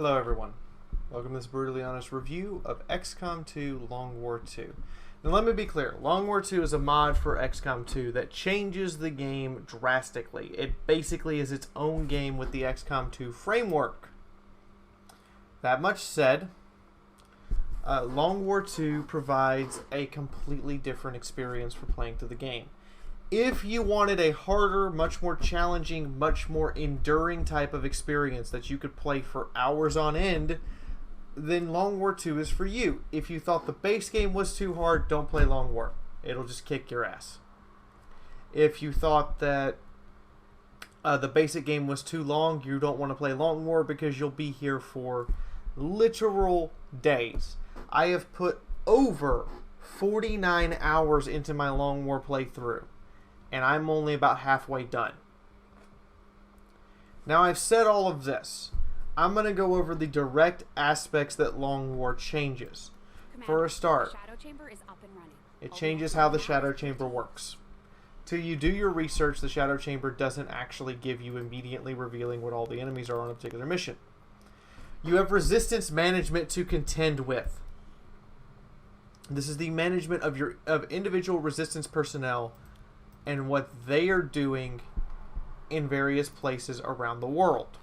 Hello everyone, welcome to this brutally honest review of XCOM 2 Long War 2. Now let me be clear, Long War 2 is a mod for XCOM 2 that changes the game drastically. It basically is its own game with the XCOM 2 framework. That much said, Long War 2 provides a completely different experience for playing through the game. If you wanted a harder, much more challenging, much more enduring type of experience that you could play for hours on end, then Long War 2 is for you. If you thought the base game was too hard, don't play Long War. It'll just kick your ass. If you thought that the basic game was too long, you don't want to play Long War because you'll be here for literal days. I have put over 49 hours into my Long War playthrough, and I'm only about halfway done. Now I've said all of this. I'm going to go over the direct aspects that Long War changes. Commander, for a start, the Shadow Chamber is up and running. it changes how the Shadow Chamber works. Till you do your research, the Shadow Chamber doesn't actually give you immediately revealing what all the enemies are on a particular mission. You have resistance management to contend with. This is the management of individual resistance personnel and what they are doing in various places around the world.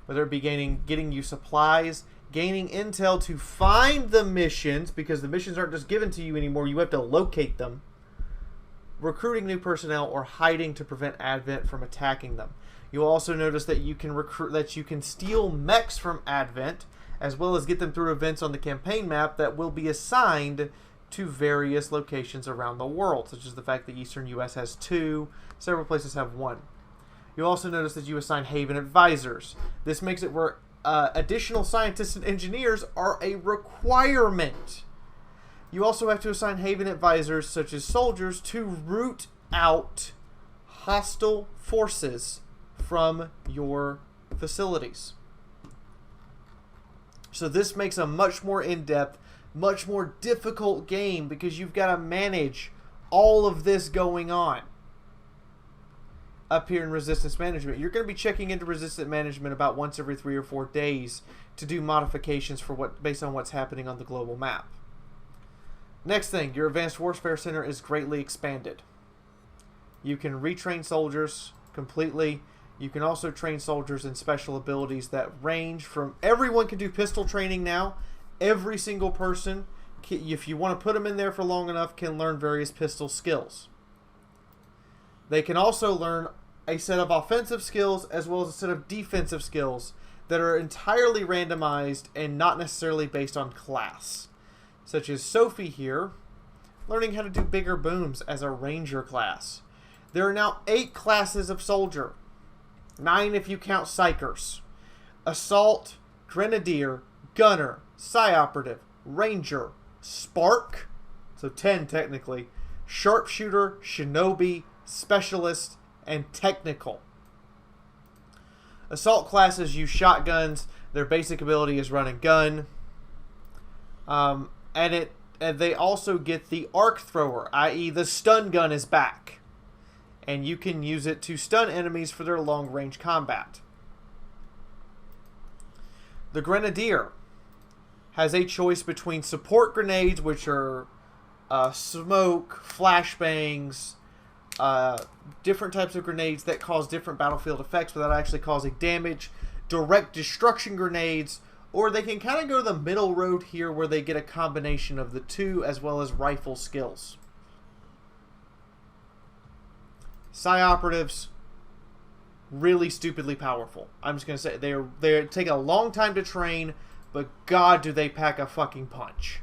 Whether it be getting you supplies, gaining intel to find the missions, because the missions aren't just given to you anymore, you have to locate them, recruiting new personnel, or hiding to prevent Advent from attacking them. You'll also notice that you can steal mechs from Advent, as well as get them through events on the campaign map that will be assigned to various locations around the world, such as the fact that Eastern US has 2, several places have 1. You'll also notice that you assign Haven advisors. This makes it where additional scientists and engineers are a requirement. You also have to assign Haven advisors, such as soldiers, to root out hostile forces from your facilities. So this makes a much more in-depth, much more difficult game because you've got to manage all of this going on. Up here in resistance management, you're going to be checking into resistance management about once every 3 or 4 days to do modifications for based on what's happening on the global map. Next thing, your advanced warfare center is greatly expanded. You can retrain soldiers completely. You can also train soldiers in special abilities that range from... Everyone can do pistol training now. Every single person, if you want to put them in there for long enough, can learn various pistol skills. They can also learn a set of offensive skills as well as a set of defensive skills that are entirely randomized and not necessarily based on class. Such as Sophie here, learning how to do bigger booms as a ranger class. There are now 8 classes of soldier. 9 if you count psychers. Assault, Grenadier, Gunner, Psy-Operative, Ranger, Spark, so 10 technically, Sharpshooter, Shinobi, Specialist, and Technical. Assault classes use shotguns. Their basic ability is run and gun. And they also get the arc thrower, i.e. the stun gun is back. And you can use it to stun enemies for their long-range combat. The Grenadier has a choice between support grenades, which are smoke, flashbangs, different types of grenades that cause different battlefield effects without actually causing damage, direct destruction grenades, or they can kind of go the middle road here where they get a combination of the two as well as rifle skills. Psy-Operatives, really stupidly powerful. I'm just going to say they take a long time to train, but God, do they pack a fucking punch.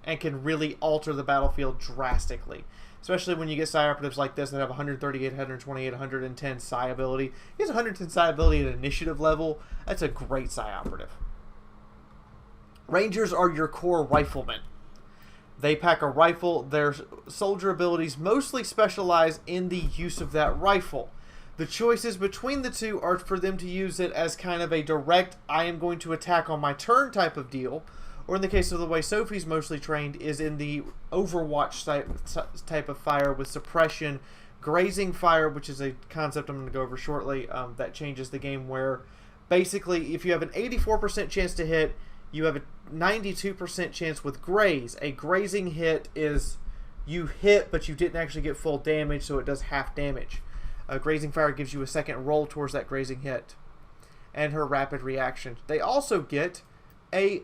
And can really alter the battlefield drastically. Especially when you get Psy-Operatives like this that have 138, 128, 110 Psy ability. He has 110 Psy ability at initiative level. That's a great Psy-Operative. Rangers are your core riflemen. They pack a rifle. Their soldier abilities mostly specialize in the use of that rifle. The choices between the two are for them to use it as kind of a direct, I am going to attack on my turn type of deal. Or in the case of the way Sophie's mostly trained is in the Overwatch type of fire with suppression, grazing fire, which is a concept I'm going to go over shortly, that changes the game where Basically, if you have an 84% chance to hit, you have a 92% chance with graze. A grazing hit is you hit, but you didn't actually get full damage, so it does half damage. A grazing fire gives you a second roll towards that grazing hit. And her rapid reaction. They also get a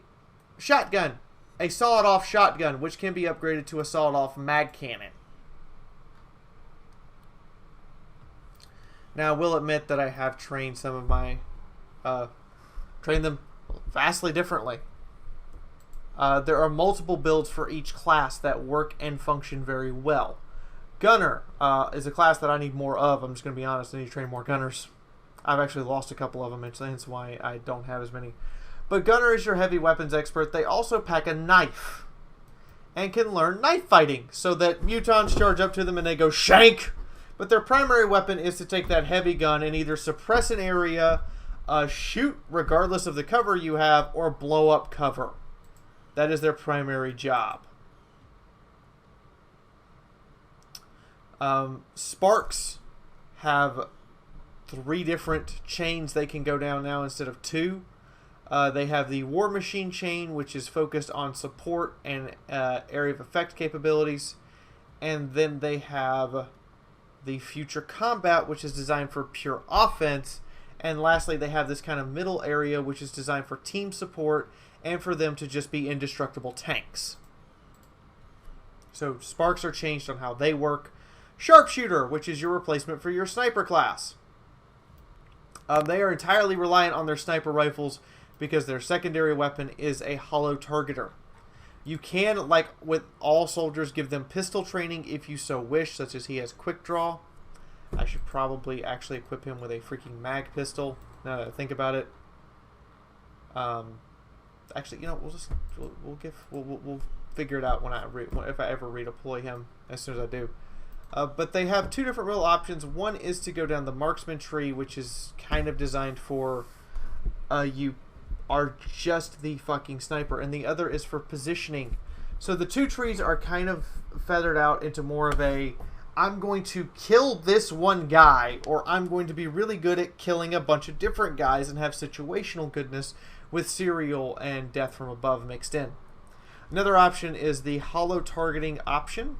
shotgun. A sawed-off shotgun, which can be upgraded to a sawed-off mag cannon. Now, I will admit that I have trained some of my... trained them vastly differently. There are multiple builds for each class that work and function very well. Gunner is a class that I need more of. I'm just going to be honest. I need to train more gunners. I've actually lost a couple of them, and that's why I don't have as many. But Gunner is your heavy weapons expert. They also pack a knife and can learn knife fighting so that mutons charge up to them and they go shank. But their primary weapon is to take that heavy gun and either suppress an area, shoot regardless of the cover you have, or blow up cover. That is their primary job. Sparks have 3 different chains they can go down now instead of 2. They have the War Machine chain, which is focused on support and area of effect capabilities. And then they have the Future Combat, which is designed for pure offense. And lastly, they have this kind of middle area, which is designed for team support and for them to just be indestructible tanks. So Sparks are changed on how they work. Sharpshooter, which is your replacement for your sniper class. They are entirely reliant on their sniper rifles because their secondary weapon is a hollow targeter. You can, like with all soldiers, give them pistol training if you so wish, such as he has quick draw. I should probably actually equip him with a freaking mag pistol, now that I think about it. Actually, you know, we'll figure it out when if I ever redeploy him, as soon as I do. But they have 2 different real options. One is to go down the marksman tree, which is kind of designed for you are just the fucking sniper, and the other is for positioning. So the 2 trees are kind of feathered out into more of a I'm going to kill this one guy, or I'm going to be really good at killing a bunch of different guys and have situational goodness with serial and death from above mixed in. Another option is the hollow targeting option,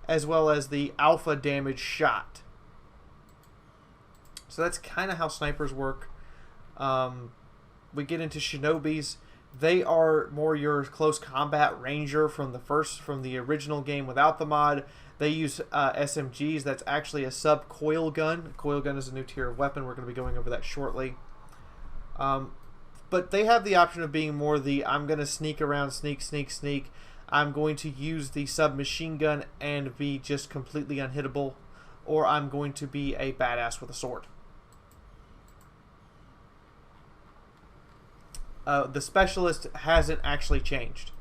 as well as the alpha damage shot. So that's kind of how snipers work. We get into shinobis. They are more your close combat ranger from the original game without the mod. They use SMGs. That's actually a sub-coil gun. Coil gun is a new tier of weapon. We're going to be going over that shortly. But they have the option of being more the I'm going to sneak around, sneak. I'm going to use the submachine gun and be just completely unhittable. Or I'm going to be a badass with a sword. The specialist hasn't actually changed.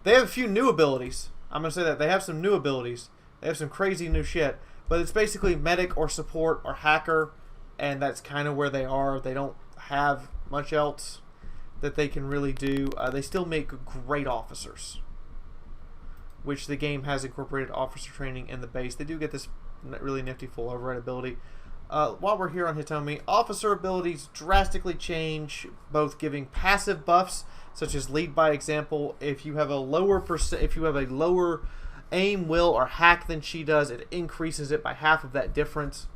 They have a few new abilities. I'm going to say that. They have some new abilities. They have some crazy new shit. But it's basically medic or support or hacker. And that's kind of where they are. They don't have much else that they can really do. They still make great officers, which the game has incorporated officer training in the base. They do get this really nifty full override ability. While we're here on Hitomi, officer abilities drastically change, both giving passive buffs, such as lead by example. If you have a lower aim, will, or hack than she does, it increases it by half of that difference.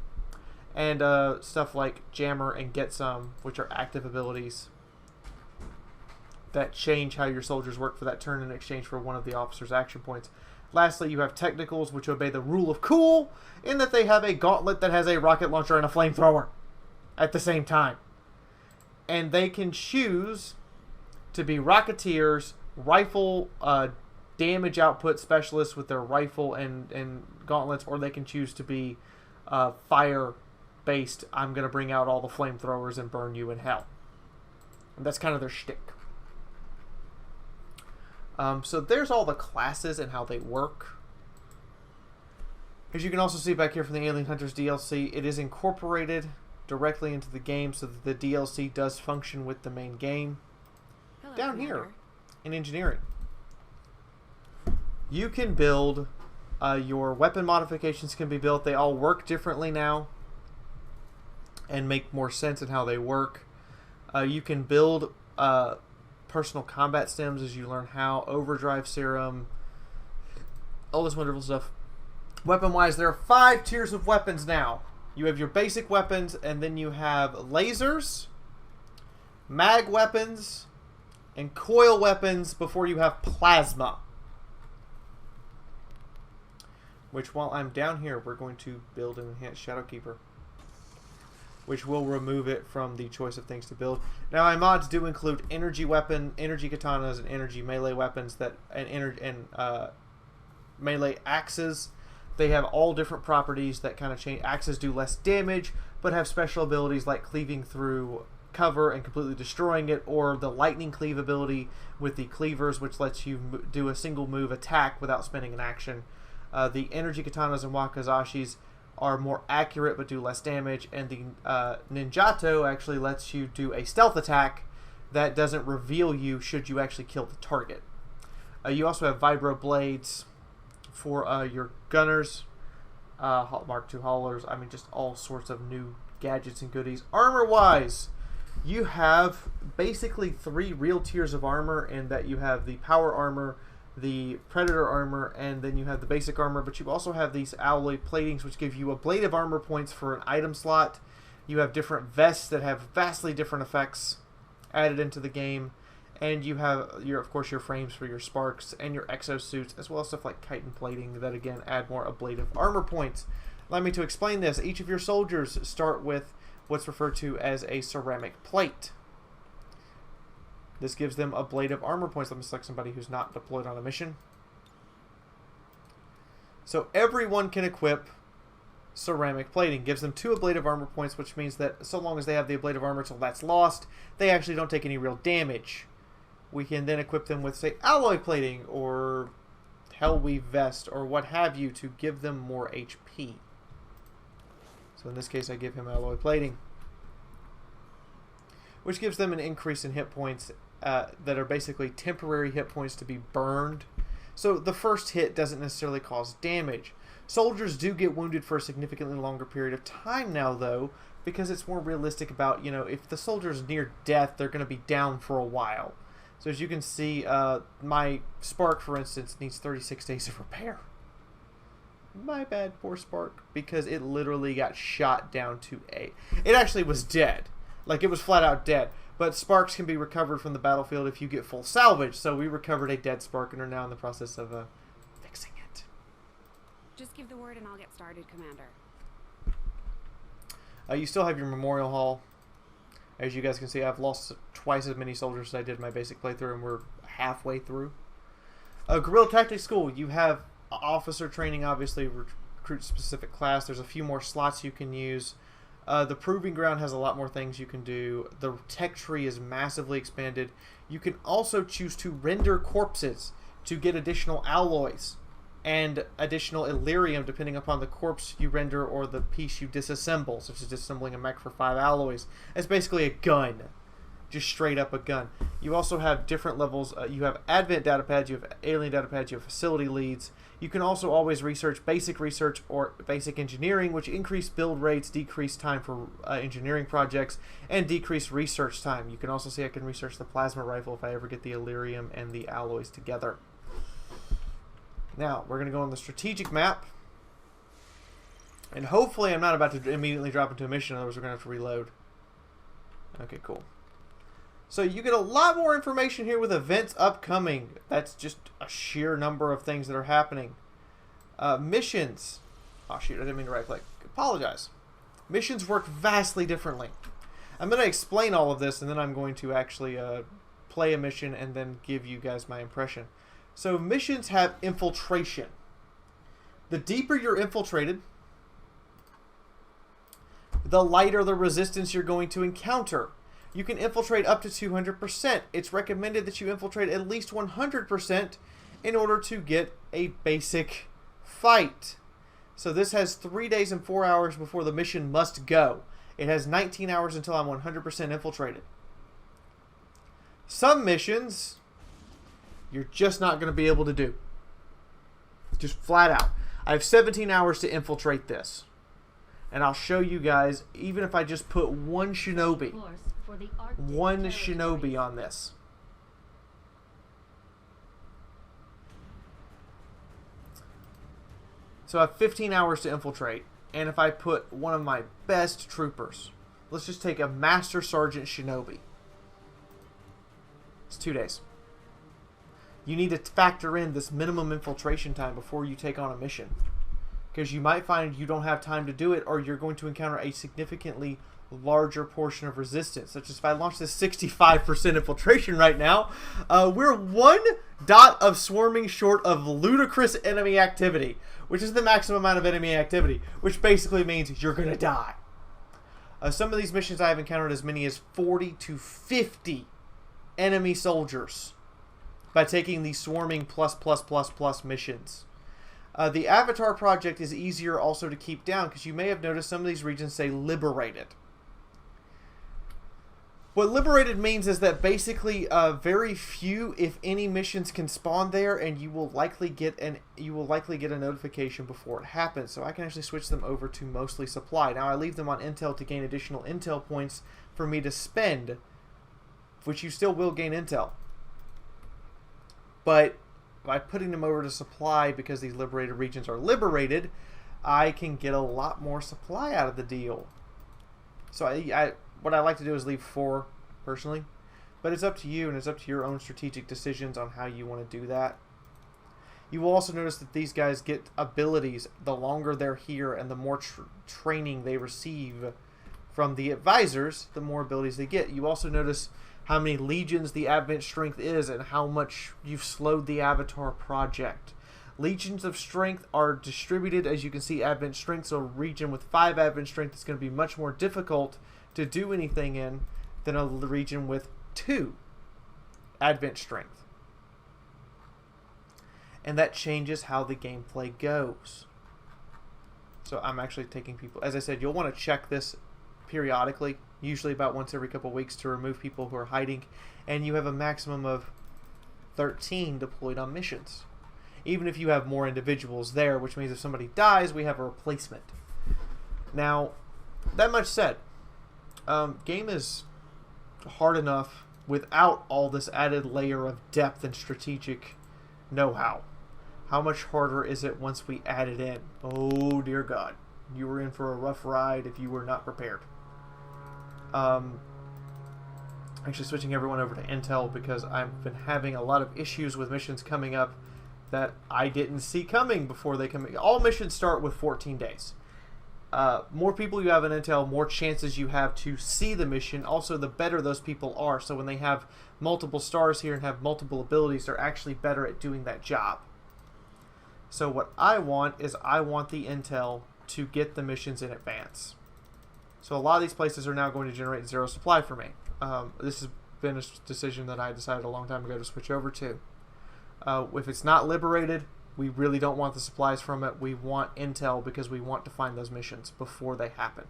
And stuff like jammer and get some, which are active abilities that change how your soldiers work for that turn in exchange for one of the officer's action points. Lastly, you have technicals, which obey the rule of cool, in that they have a gauntlet that has a rocket launcher and a flamethrower at the same time. And they can choose to be rocketeers, rifle damage output specialists with their rifle and gauntlets, or they can choose to be fire-based, I'm going to bring out all the flamethrowers and burn you in hell. And that's kind of their shtick. So there's all the classes and how they work. As you can also see back here from the Alien Hunters DLC, it is incorporated directly into the game so that the DLC does function with the main game. Hello, Down here Commander. in engineering, you can build your weapon modifications can be built. They all work differently now and make more sense in how they work. You can build personal combat stems as you learn how. Overdrive serum. All this wonderful stuff. Weapon-wise, there are 5 tiers of weapons now. You have your basic weapons, and then you have lasers, mag weapons, and coil weapons before you have plasma. Which, while I'm down here, we're going to build an enhanced Shadowkeeper, which will remove it from the choice of things to build. Now, my mods do include energy katanas, and energy melee weapons and melee axes. They have all different properties that kind of change. Axes do less damage, but have special abilities like cleaving through cover and completely destroying it, or the lightning cleave ability with the cleavers, which lets you do a single move attack without spending an action. The energy katanas and wakazashis are more accurate but do less damage, and the ninjato actually lets you do a stealth attack that doesn't reveal you should you actually kill the target. You also have vibro blades for your gunners, Mark II haulers. I mean, just all sorts of new gadgets and goodies. Armor-wise, you have basically 3 real tiers of armor, in that you have the power armor, the predator armor, and then you have the basic armor. But you also have these alloy platings, which give you ablative armor points for an item slot. You have different vests that have vastly different effects added into the game. And you have, of course, your frames for your sparks and your exosuits, as well as stuff like chitin plating that, again, add more ablative armor points. Allow me to explain this. Each of your soldiers start with what's referred to as a ceramic plate. This gives them ablative armor points. Let me select somebody who's not deployed on a mission. So everyone can equip ceramic plating. Gives them 2 ablative armor points, which means that so long as they have the ablative armor until that's lost, they actually don't take any real damage. We can then equip them with, say, alloy plating or Hellweave vest or what have you to give them more HP. So in this case, I give him alloy plating, which gives them an increase in hit points that are basically temporary hit points to be burned. So the first hit doesn't necessarily cause damage. Soldiers do get wounded for a significantly longer period of time now, though, because it's more realistic about, you know, if the soldier's near death, they're going to be down for a while. So as you can see, my Spark, for instance, needs 36 days of repair. My bad, poor Spark, because it literally got shot down to A. It actually was dead. Like, it was flat out dead. But Sparks can be recovered from the battlefield if you get full salvage. So we recovered a dead Spark and are now in the process of fixing it. Just give the word and I'll get started, Commander. You still have your Memorial Hall. As you guys can see, I've lost twice as many soldiers as I did in my basic playthrough, and we're halfway through. Guerrilla Tactics School. You have officer training, obviously, recruit specific class. There's a few more slots you can use. The Proving Ground has a lot more things you can do. The tech tree is massively expanded. You can also choose to render corpses to get additional alloys and additional Illyrium depending upon the corpse you render or the piece you disassemble, such as disassembling a mech for 5 alloys. It's basically a gun. Just straight up a gun. You also have different levels. You have Advent data pads, you have Alien data pads, you have Facility leads. You can also always research or basic engineering, which increase build rates, decrease time for engineering projects, and decrease research time. You can also see I can research the plasma rifle if I ever get the Illyrium and the alloys together. Now, we're going to go on the strategic map. And hopefully I'm not about to immediately drop into a mission, otherwise we're going to have to reload. Okay, cool. So you get a lot more information here with events upcoming. That's just a sheer number of things that are happening. Missions. Oh, shoot, I didn't mean to right-click. Apologize. Missions work vastly differently. I'm going to explain all of this, and then I'm going to actually play a mission and then give you guys my impression. So missions have infiltration. The deeper you're infiltrated, the lighter the resistance you're going to encounter. You can infiltrate up to 200%. It's recommended that you infiltrate at least 100% in order to get a basic fight. So this has 3 days and 4 hours before the mission must go. It has 19 hours until I'm 100% infiltrated. Some missions you're just not going to be able to do. Just flat out. I have 17 hours to infiltrate this. And I'll show you guys, even if I just put one shinobi for the Arctic one territories. shinobi on this. So I have 15 hours to infiltrate. And if I put one of my best troopers, let's just take a Master Sergeant Shinobi. It's 2 days. You need to factor in this minimum infiltration time before you take on a mission. Because you might find you don't have time to do it, or you're going to encounter a significantly larger portion of resistance. Such as if I launch this 65% infiltration right now, we're 1 dot of swarming short of ludicrous enemy activity, which is the maximum amount of enemy activity, which basically means you're going to die. Some of these missions I have encountered as many as 40 to 50 enemy soldiers by taking these swarming plus missions. The Avatar project is easier also to keep down because you may have noticed some of these regions say liberated. What liberated means is that basically very few, if any, missions can spawn there, and you will likely get a notification before it happens. So I can actually switch them over to mostly supply. Now I leave them on intel to gain additional intel points for me to spend, which you still will gain intel. But by putting them over to supply, because these liberated regions are liberated, I can get a lot more supply out of the deal. So what I like to do is leave 4, personally. But it's up to you, and it's up to your own strategic decisions on how you want to do that. You will also notice that these guys get abilities the longer they're here, and the more training they receive from the advisors, the more abilities they get. You also notice how many legions the Advent Strength is, and how much you've slowed the Avatar project. Legions of Strength are distributed, as you can see, Advent Strength. So a region with 5 Advent Strength is going to be much more difficult to do anything in than a region with 2 Advent Strength. And that changes how the gameplay goes. So I'm actually taking people, as I said, you'll want to check this periodically, usually about once every couple weeks, to remove people who are hiding, and you have a maximum of 13 deployed on missions. Even if you have more individuals there, which means if somebody dies, we have a replacement. Now, that much said, game is hard enough without all this added layer of depth and strategic know-how. How much harder is it once we add it in? Oh dear God, you were in for a rough ride if you were not prepared. Actually switching everyone over to Intel because I've been having a lot of issues with missions coming up that I didn't see coming before they come in. All missions start with 14 days. More people you have in Intel, more chances you have to see the mission. Also, the better those people are. So when they have multiple stars here and have multiple abilities, they're actually better at doing that job. So what I want is I want the Intel to get the missions in advance. So a lot of these places are now going to generate 0 supply for me. This has been a decision that I decided a long time ago to switch over to. If it's not liberated, we really don't want the supplies from it. We want intel because we want to find those missions before they happen.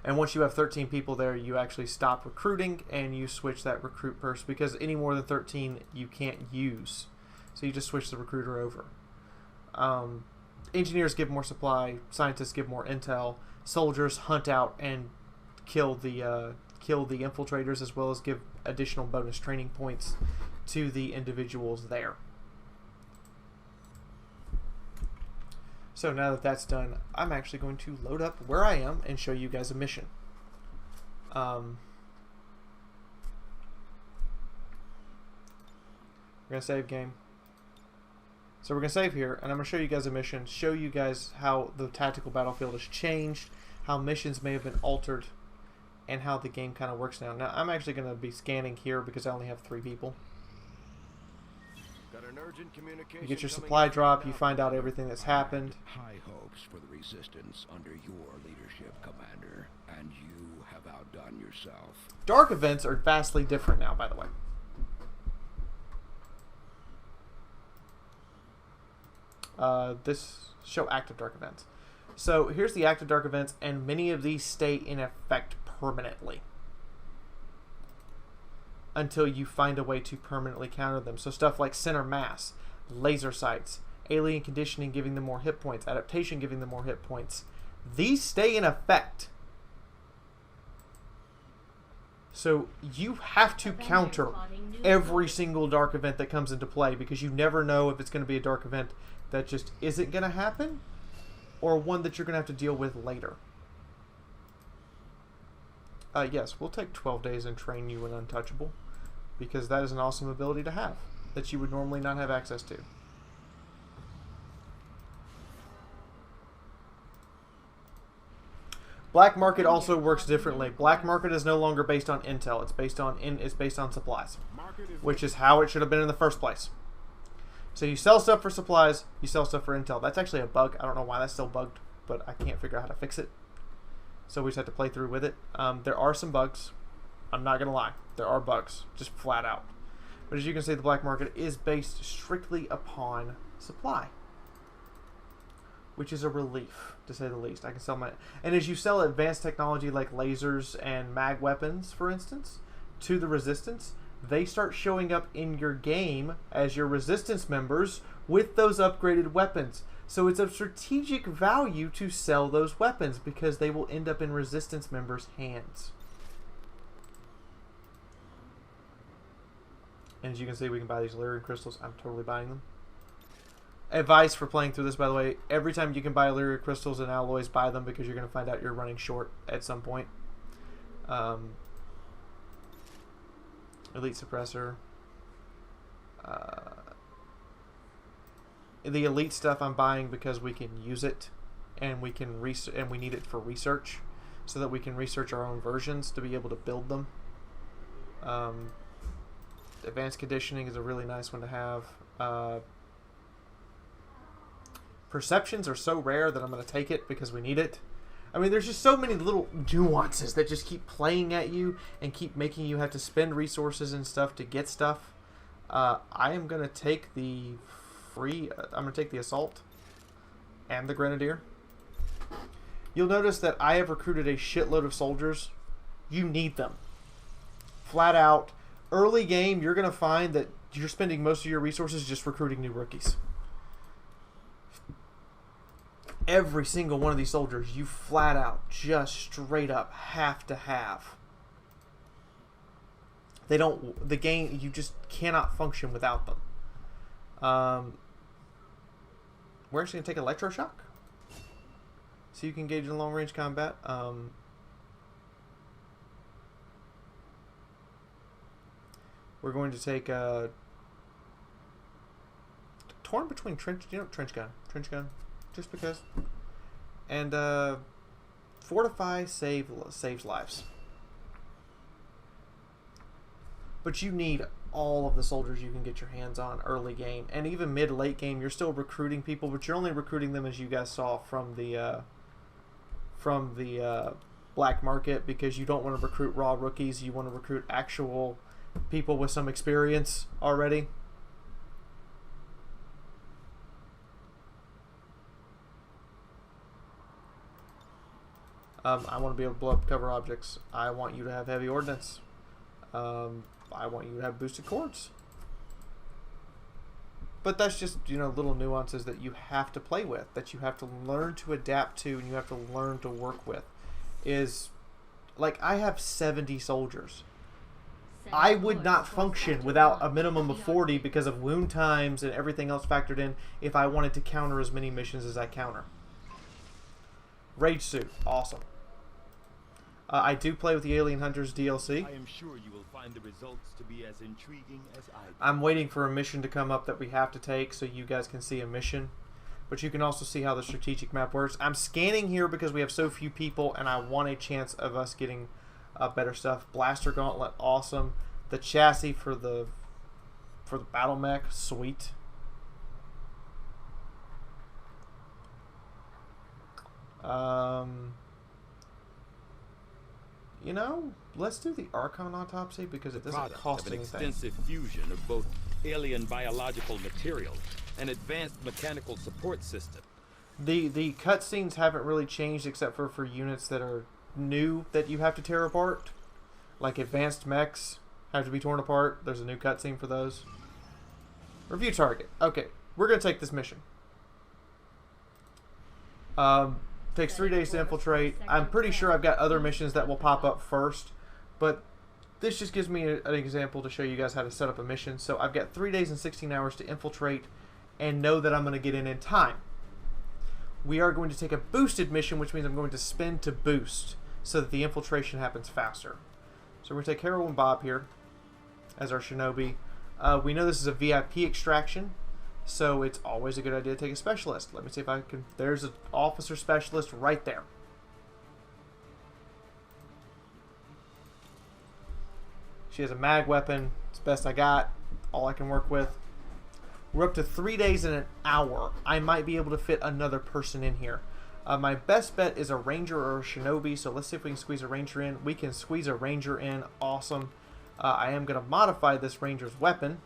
And once you have 13 people there, you actually stop recruiting and you switch that recruit person, because any more than 13 you can't use. So you just switch the recruiter over. Engineers give more supply, scientists give more intel, soldiers hunt out and kill the infiltrators, as well as give additional bonus training points to the individuals there. So now that that's done, I'm actually going to load up where I am and show you guys a mission. We're going to save game. So we're going to save here, and I'm going to show you guys a mission, show you guys how the tactical battlefield has changed, how missions may have been altered, and how the game kind of works now. Now, I'm actually going to be scanning here because I only have 3 people. Got an urgent communication. You get your supply drop, you find out everything that's happened. High hopes for the resistance under your leadership, Commander, and you have outdone yourself. Dark events are vastly different now, by the way. This show active dark events. So here's the active dark events, and many of these stay in effect permanently until you find a way to permanently counter them. So stuff like center mass, laser sights, alien conditioning giving them more hit points, adaptation giving them more hit points. These stay in effect So you have to counter every single dark event that comes into play, because you never know if it's going to be a dark event that just isn't going to happen, or one that you're going to have to deal with later. Yes, we'll take 12 days and train you in Untouchable, because that is an awesome ability to have that you would normally not have access to. Black market also works differently. Black market is no longer based on intel. It's based on supplies, which is how it should have been in the first place. So you sell stuff for supplies, you sell stuff for intel. That's actually a bug. I don't know why that's still bugged, but I can't figure out how to fix it. So we just have to play through with it. There are some bugs. I'm not going to lie. There are bugs, just flat out. But as you can see, the black market is based strictly upon supply, which is a relief, to say the least. I can sell my... And as you sell advanced technology like lasers and mag weapons, for instance, to the Resistance, they start showing up in your game as your Resistance members with those upgraded weapons. So it's of strategic value to sell those weapons, because they will end up in Resistance members' hands. And as you can see, we can buy these Lyrium crystals. I'm totally buying them. Advice for playing through this, by the way: every time you can buy Lyrium crystals and alloys, buy them, because you're going to find out you're running short at some point. Elite suppressor. The elite stuff I'm buying because we can use it, and we need it for research, so that we can research our own versions to be able to build them. Advanced conditioning is a really nice one to have. Perceptions are so rare that I'm going to take it because we need it. I mean, there's just so many little nuances that just keep playing at you and keep making you have to spend resources and stuff to get stuff. I am going to take the I'm going to take the Assault and the Grenadier. You'll notice that I have recruited a shitload of soldiers. You need them. Flat out. Early game, you're going to find that you're spending most of your resources just recruiting new rookies. Every single one of these soldiers, you flat out, just straight up have to have. They don't, the game, you just cannot function without them. We're actually going to take Electroshock, so you can engage in long range combat. We're going to take torn between trench gun, just because, and fortify saves lives. But you need all of the soldiers you can get your hands on early game, and even mid-late game. You're still recruiting people, but you're only recruiting them, as you guys saw from the black market, because you don't want to recruit raw rookies. You want to recruit actual people with some experience already. I want to be able to blow up cover objects. I want you to have heavy ordnance. I want you to have boosted cords. But that's just, you know, little nuances that you have to play with, that you have to learn to adapt to, and you have to learn to work with. Is, like, I have 70 soldiers. I would not function without a minimum of 40 because of wound times and everything else factored in if I wanted to counter as many missions as I counter. Rage Suit, awesome. I do play with the Alien Hunters DLC. I am sure you will find the results to be as intriguing as I do. I'm waiting for a mission to come up that we have to take so you guys can see a mission. But you can also see how the strategic map works. I'm scanning here because we have so few people and I want a chance of us getting better stuff. Blaster Gauntlet, awesome. The chassis for the battle mech, sweet. You know, let's do the Archon Autopsy because it doesn't cost anything. Extensive fusion of both alien biological materials and advanced mechanical support system. The cutscenes haven't really changed except for units that are new that you have to tear apart. Like advanced mechs have to be torn apart. There's a new cutscene for those. Review target. Okay, we're going to take this mission. Takes 3 days to infiltrate. I'm pretty sure I've got other missions that will pop up first, but this just gives me an example to show you guys how to set up a mission. So I've got 3 days and 16 hours to infiltrate and know that I'm going to get in time. We are going to take a boosted mission, which means I'm going to spend to boost so that the infiltration happens faster. So we're going to take Carol and Bob here as our shinobi. We know this is a VIP extraction, so it's always a good idea to take a specialist. Let me see if I can... There's an officer specialist right there. She has a mag weapon. It's the best I got. All I can work with. We're up to 3 days and an hour. I might be able to fit another person in here. My best bet is a ranger or a shinobi, so let's see if we can squeeze a ranger in. We can squeeze a ranger in. Awesome. I am going to modify this ranger's weapon,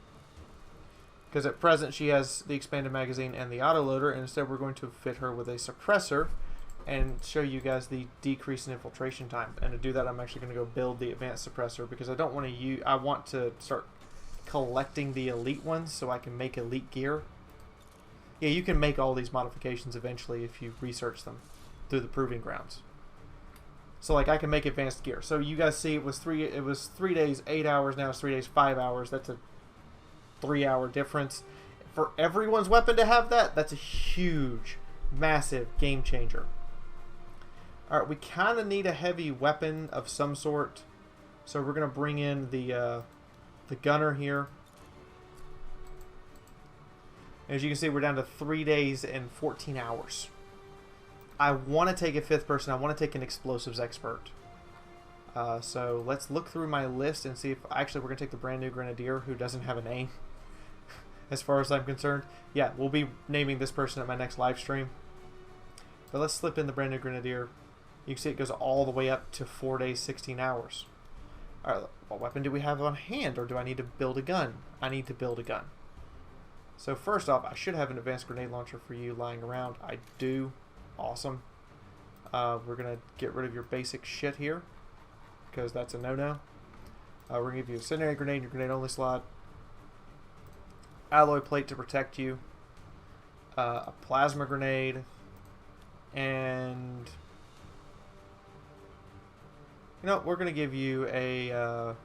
because at present she has the expanded magazine and the autoloader, and instead we're going to fit her with a suppressor and show you guys the decrease in infiltration time. And to do that, I'm actually going to go build the advanced suppressor, because I don't want to use... I want to start collecting the elite ones so I can make elite gear. Yeah, you can make all these modifications eventually if you research them through the proving grounds. So like I can make advanced gear. So you guys see it was 3 days, 8 hours, now it's 3 days, 5 hours. That's a 3-hour difference. For everyone's weapon to have that, that's a huge, massive game changer. Alright, we kind of need a heavy weapon of some sort. So we're going to bring in the gunner here. As you can see, we're down to 3 days and 14 hours. I want to take a 5th person. I want to take an explosives expert. So let's look through my list and see if... Actually, we're going to take the brand new grenadier who doesn't have a name. As far as I'm concerned. Yeah, we'll be naming this person at my next live stream. But let's slip in the brand new grenadier. You can see it goes all the way up to 4 days, 16 hours. Alright, what weapon do we have on hand? Or do I need to build a gun? I need to build a gun. So first off, I should have an advanced grenade launcher for you lying around. I do. Awesome. We're going to get rid of your basic shit here, because that's a no-no. We're going to give you a incendiary grenade in your grenade only slot. Alloy plate to protect you. A plasma grenade. And... you know, we're going to give you an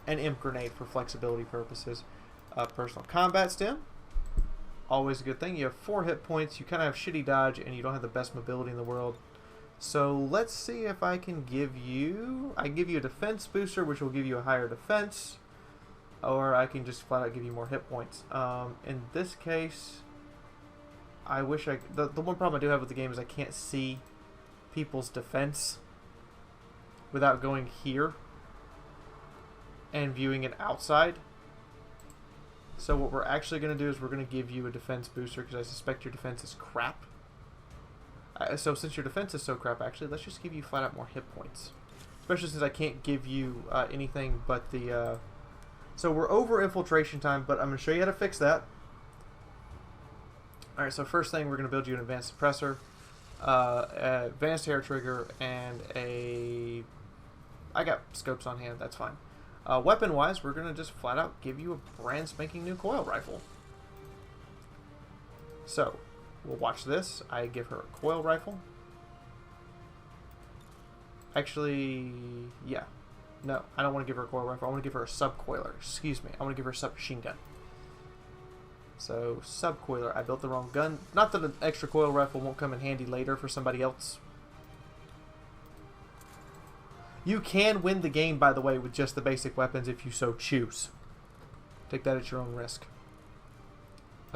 imp grenade for flexibility purposes. Personal combat stim. Always a good thing. You have 4 hit points. You kind of have shitty dodge, and you don't have the best mobility in the world. So let's see if I can give you... I can give you a defense booster, which will give you a higher defense. Or I can just flat out give you more hit points. In this case, I wish I... The one problem I do have with the game is I can't see people's defense without going here and viewing it outside. So what we're actually going to do is we're going to give you a defense booster, because I suspect your defense is crap. So since your defense is so crap, actually, let's just give you flat out more hit points. Especially since I can't give you anything but the... So we're over infiltration time, but I'm going to show you how to fix that. Alright, so first thing, we're going to build you an advanced suppressor, advanced hair trigger, and a... I got scopes on hand, that's fine. Weapon-wise, we're going to just flat out give you a brand spanking new coil rifle. So, we'll watch this. I give her a coil rifle. Actually, yeah. No, I don't want to give her a coil rifle. I want to give her a subcoiler. Excuse me. I want to give her a submachine gun. So, subcoiler. I built the wrong gun. Not that an extra coil rifle won't come in handy later for somebody else. You can win the game, by the way, with just the basic weapons if you so choose. Take that at your own risk.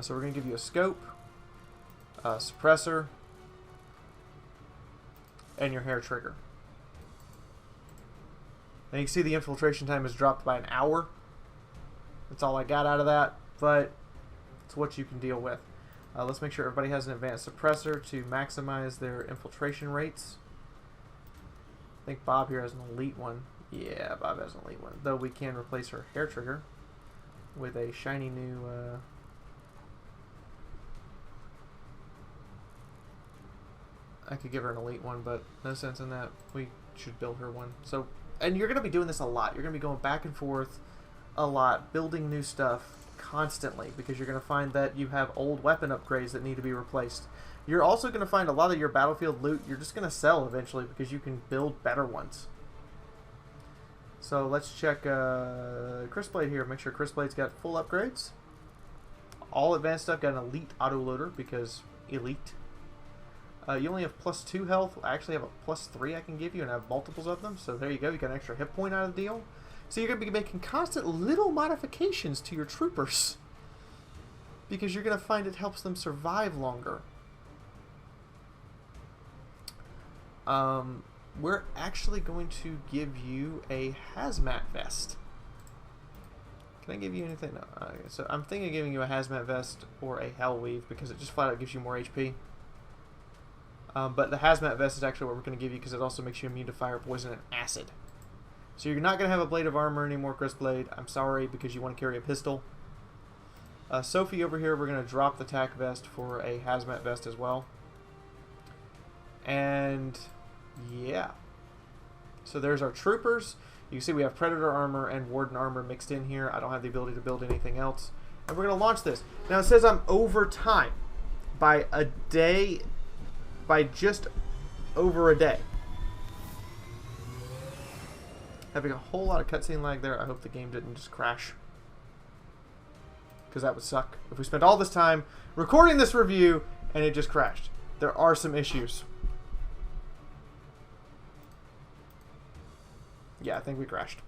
So we're going to give you a scope, a suppressor, and your hair trigger. And you can see the infiltration time is dropped by an hour. That's all I got out of that, but it's what you can deal with. Let's make sure everybody has an advanced suppressor to maximize their infiltration rates. I think Bob here has an elite one. Yeah, Bob has an elite one. Though we can replace her hair trigger with a shiny new... I could give her an elite one, but no sense in that. We should build her one. So, and you're going to be doing this a lot. You're going to be going back and forth a lot, building new stuff constantly, because you're going to find that you have old weapon upgrades that need to be replaced. You're also going to find a lot of your battlefield loot you're just going to sell eventually, because you can build better ones. So let's check Chris Blade here. Make sure Chris Blade's got full upgrades. All advanced stuff got an elite autoloader because elite. You only have +2 health. I actually have a +3 I can give you and I have multiples of them. So there you go. You got an extra hit point out of the deal. So you're going to be making constant little modifications to your troopers. Because you're going to find it helps them survive longer. We're actually going to give you a hazmat vest. Can I give you anything? No. So I'm thinking of giving you a hazmat vest or a hell weave because it just flat out gives you more HP. But the hazmat vest is actually what we're going to give you because it also makes you immune to fire, poison, and acid. So you're not going to have a blade of armor anymore, Chris Blade. I'm sorry because you want to carry a pistol. Sophie over here, we're going to drop the tac vest for a hazmat vest as well. And yeah. So there's our troopers. You can see we have Predator armor and Warden armor mixed in here. I don't have the ability to build anything else. And we're going to launch this. Now it says I'm over time by a day, by just over a day. Having a whole lot of cutscene lag there. I hope the game didn't just crash. Because that would suck. If we spent all this time recording this review and it just crashed. There are some issues. Yeah, I think we crashed.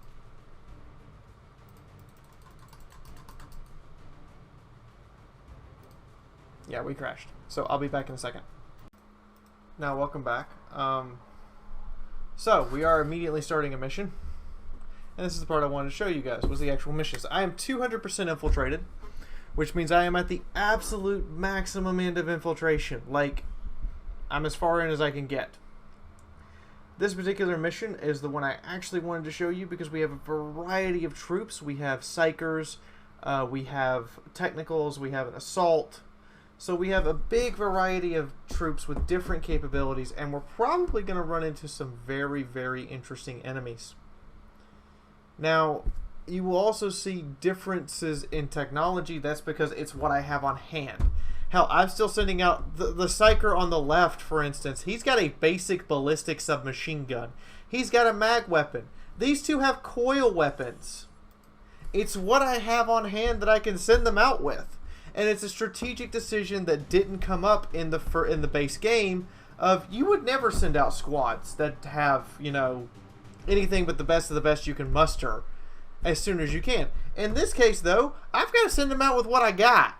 Yeah, we crashed. So I'll be back in a second. Now, welcome back. So we are immediately starting a mission. And this is the part I wanted to show you guys, was the actual missions. I am 200% infiltrated, which means I am at the absolute maximum end of infiltration. Like, I'm as far in as I can get. This particular mission is the one I actually wanted to show you because we have a variety of troops. We have psychers, we have technicals, we have an assault. So we have a big variety of troops with different capabilities, and we're probably going to run into some very, very interesting enemies. Now, you will also see differences in technology. That's because it's what I have on hand. Hell, I'm still sending out the psyker on the left, for instance. He's got a basic ballistic submachine gun. He's got a mag weapon. These two have coil weapons. It's what I have on hand that I can send them out with. And it's a strategic decision that didn't come up in the base game of you would never send out squads that have, you know, anything but the best of the best you can muster as soon as you can. In this case, though, I've got to send them out with what I got.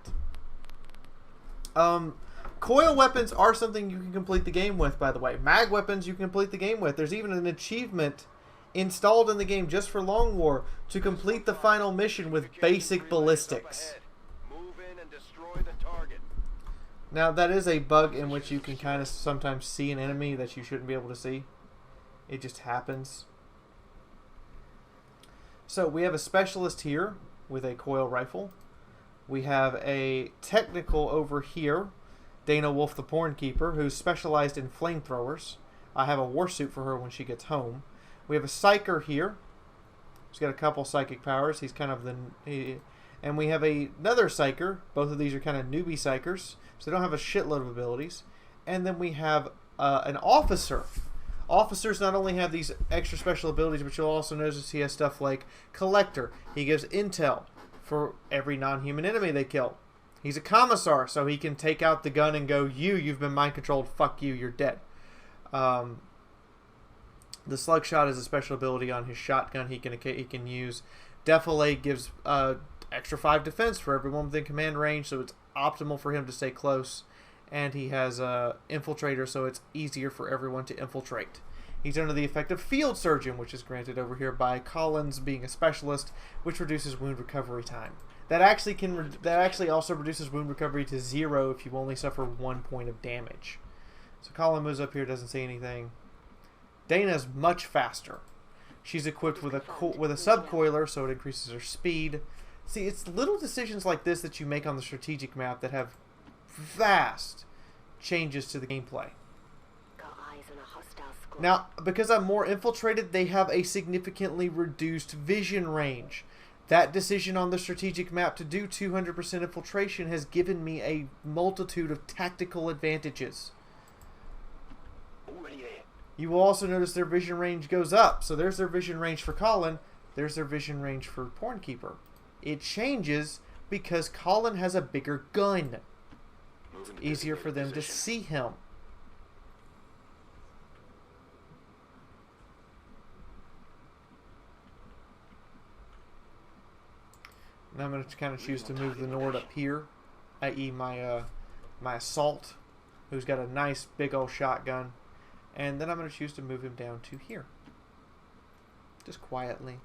Coil weapons are something you can complete the game with, by the way. Mag weapons you can complete the game with. There's even an achievement installed in the game just for Long War to complete the final mission with basic ballistics. Now, that is a bug in which you can kind of sometimes see an enemy that you shouldn't be able to see. It just happens. So, we have a specialist here with a coil rifle. We have a technical over here, Dana Wolf the Pornkeeper, who's specialized in flamethrowers. I have a war suit for her when she gets home. We have a psyker here. He's got a couple psychic powers. He's kind of and we have another psyker. Both of these are kind of newbie psychers, so they don't have a shitload of abilities. And then we have an officer. Officers not only have these extra special abilities, but you'll also notice he has stuff like Collector. He gives intel for every non-human enemy they kill. He's a commissar, so he can take out the gun and go, you've been mind-controlled, fuck you, you're dead. The slug shot is a special ability on his shotgun he can use. Defilade gives extra 5 defense for everyone within command range, so it's optimal for him to stay close. And he has Infiltrator, so it's easier for everyone to infiltrate. He's under the effect of Field Surgeon, which is granted over here by Collins being a specialist, which reduces wound recovery time. That actually also reduces wound recovery to 0 if you only suffer 1 point of damage. So Colin moves up here, doesn't say anything. Dana's much faster. She's equipped with a subcoiler, so it increases her speed. See, it's little decisions like this that you make on the strategic map that have vast changes to the gameplay. Now, because I'm more infiltrated, they have a significantly reduced vision range. That decision on the strategic map to do 200% infiltration has given me a multitude of tactical advantages. You will also notice their vision range goes up. So there's their vision range for Colin. there's their vision range for Pornkeeper. It changes because Colin has a bigger gun. Easier for them to see him. And I'm going to kind of choose to move the Nord up here, i.e. my assault, who's got a nice big old shotgun. And then I'm going to choose to move him down to here. Just quietly.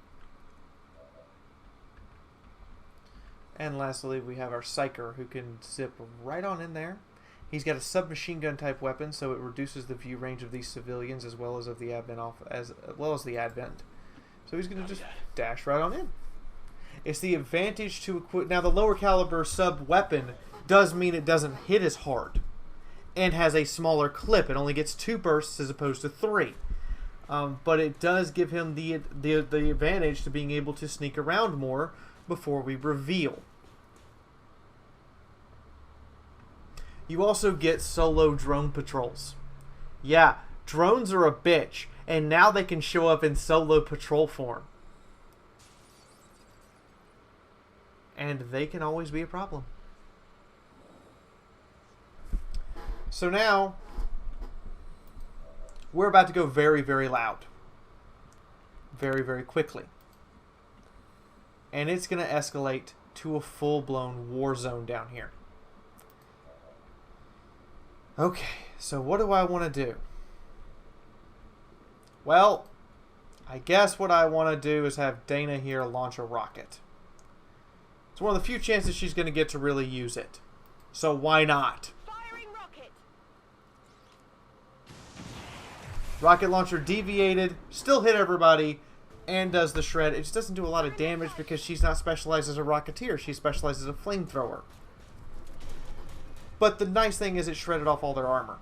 And lastly, we have our Psyker, who can zip right on in there. He's got a submachine gun type weapon, so it reduces the view range of these civilians as well as of the advent the advent. So he's going to just dash right on in. It's the advantage to equip. Now the lower caliber sub weapon does mean it doesn't hit as hard, and has a smaller clip. It only gets 2 bursts as opposed to 3. But it does give him the advantage to being able to sneak around more before we reveal. You also get solo drone patrols. Yeah, drones are a bitch, and now they can show up in solo patrol form. And they can always be a problem. So now, we're about to go very, very loud. Very, very quickly. And it's going to escalate to a full-blown war zone down here. Okay, so what do I want to do? Well, I guess what I want to do is have Dana here launch a rocket. It's one of the few chances she's going to get to really use it. So why not? Firing rocket. Rocket launcher deviated, still hit everybody, and does the shred. It just doesn't do a lot of damage because she's not specialized as a rocketeer. She specializes as a flamethrower. But the nice thing is it shredded off all their armor.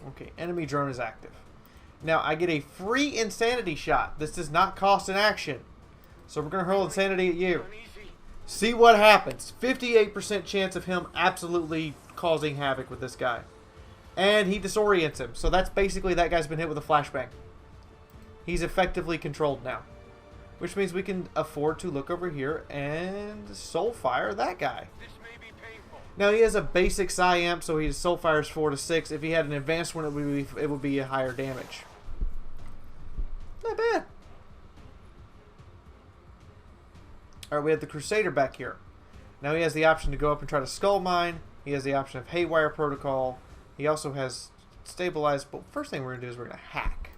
Okay, enemy drone is active. Now, I get a free insanity shot. This does not cost an action. So we're going to hurl insanity at you. See what happens. 58% chance of him absolutely causing havoc with this guy. And he disorients him. So that's basically that guy's been hit with a flashbang. He's effectively controlled now. Which means we can afford to look over here and soulfire that guy. Now he has a basic psi amp, so his soulfire is 4 to 6. If he had an advanced one, it would be a higher damage. Not bad. Alright, we have the Crusader back here. Now he has the option to go up and try to skull mine. He has the option of Haywire Protocol. He also has Stabilize. But first thing we're going to do is we're going to hack.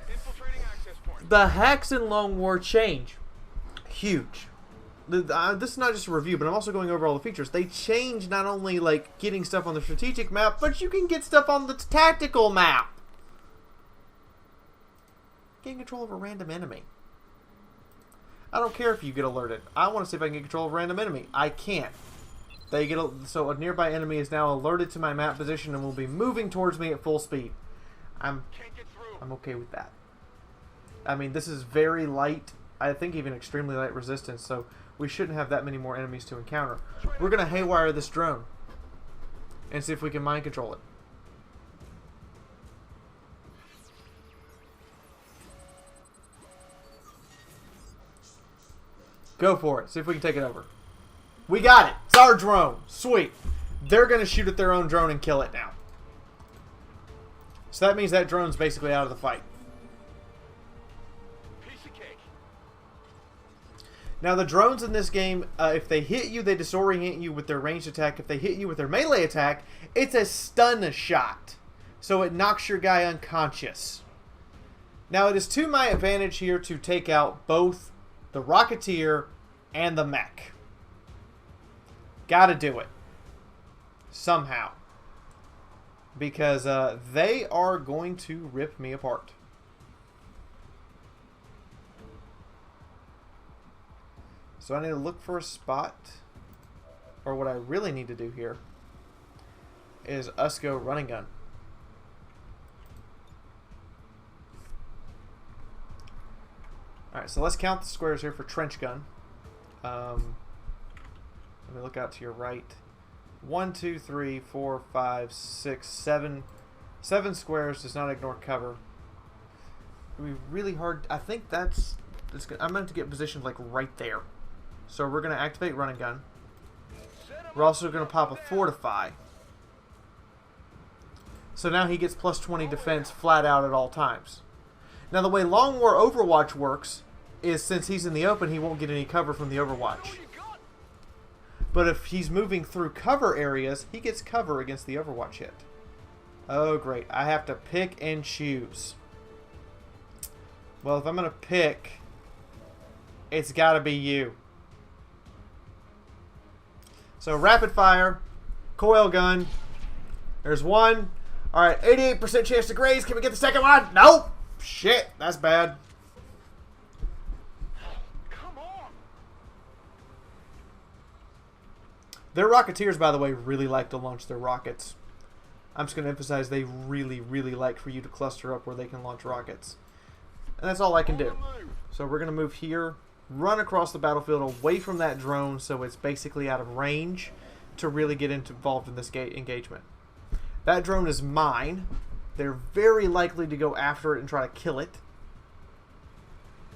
Infiltrating access point. The hacks in Long War change. Huge. This is not just a review, but I'm also going over all the features. They change not only like getting stuff on the strategic map, but you can get stuff on the tactical map. Gain control of a random enemy. I don't care if you get alerted. I want to see if I can get control of a random enemy. I can't. So a nearby enemy is now alerted to my map position and will be moving towards me at full speed. I'm okay with that. I mean, this is very light. I think even extremely light resistance, so we shouldn't have that many more enemies to encounter. We're going to haywire this drone and see if we can mind control it. Go for it. See if we can take it over. We got it. It's our drone. Sweet. They're going to shoot at their own drone and kill it now. So that means that drone's basically out of the fight. Now, the drones in this game, if they hit you, they disorient you with their ranged attack. If they hit you with their melee attack, it's a stun shot. So it knocks your guy unconscious. Now, it is to my advantage here to take out both the Rocketeer and the mech. Gotta do it. Somehow. Because they are going to rip me apart. So I need to look for a spot, or what I really need to do here is us go running gun. Alright, so let's count the squares here for trench gun. Let me look out to your right. 1, 2, 3, 4, 5, 6, 7. 7 squares does not ignore cover. It'll be really hard. I think that's... I'm going to get positioned like right there. So we're going to activate Run and Gun. We're also going to pop a Fortify. So now he gets plus 20 defense flat out at all times. Now the way Long War Overwatch works is since he's in the open, he won't get any cover from the Overwatch. But if he's moving through cover areas, he gets cover against the Overwatch hit. Oh great, I have to pick and choose. Well, if I'm going to pick, it's got to be you. So rapid fire, coil gun. There's one. Alright, 88% chance to graze. Can we get the second one? Nope. Shit, that's bad. Come on. Their Rocketeers, by the way, really like to launch their rockets. I'm just going to emphasize they really, really like for you to cluster up where they can launch rockets. And that's all I can do. So we're going to move here, run across the battlefield away from that drone so it's basically out of range to really get involved in this engagement. That drone is mine. They're very likely to go after it and try to kill it.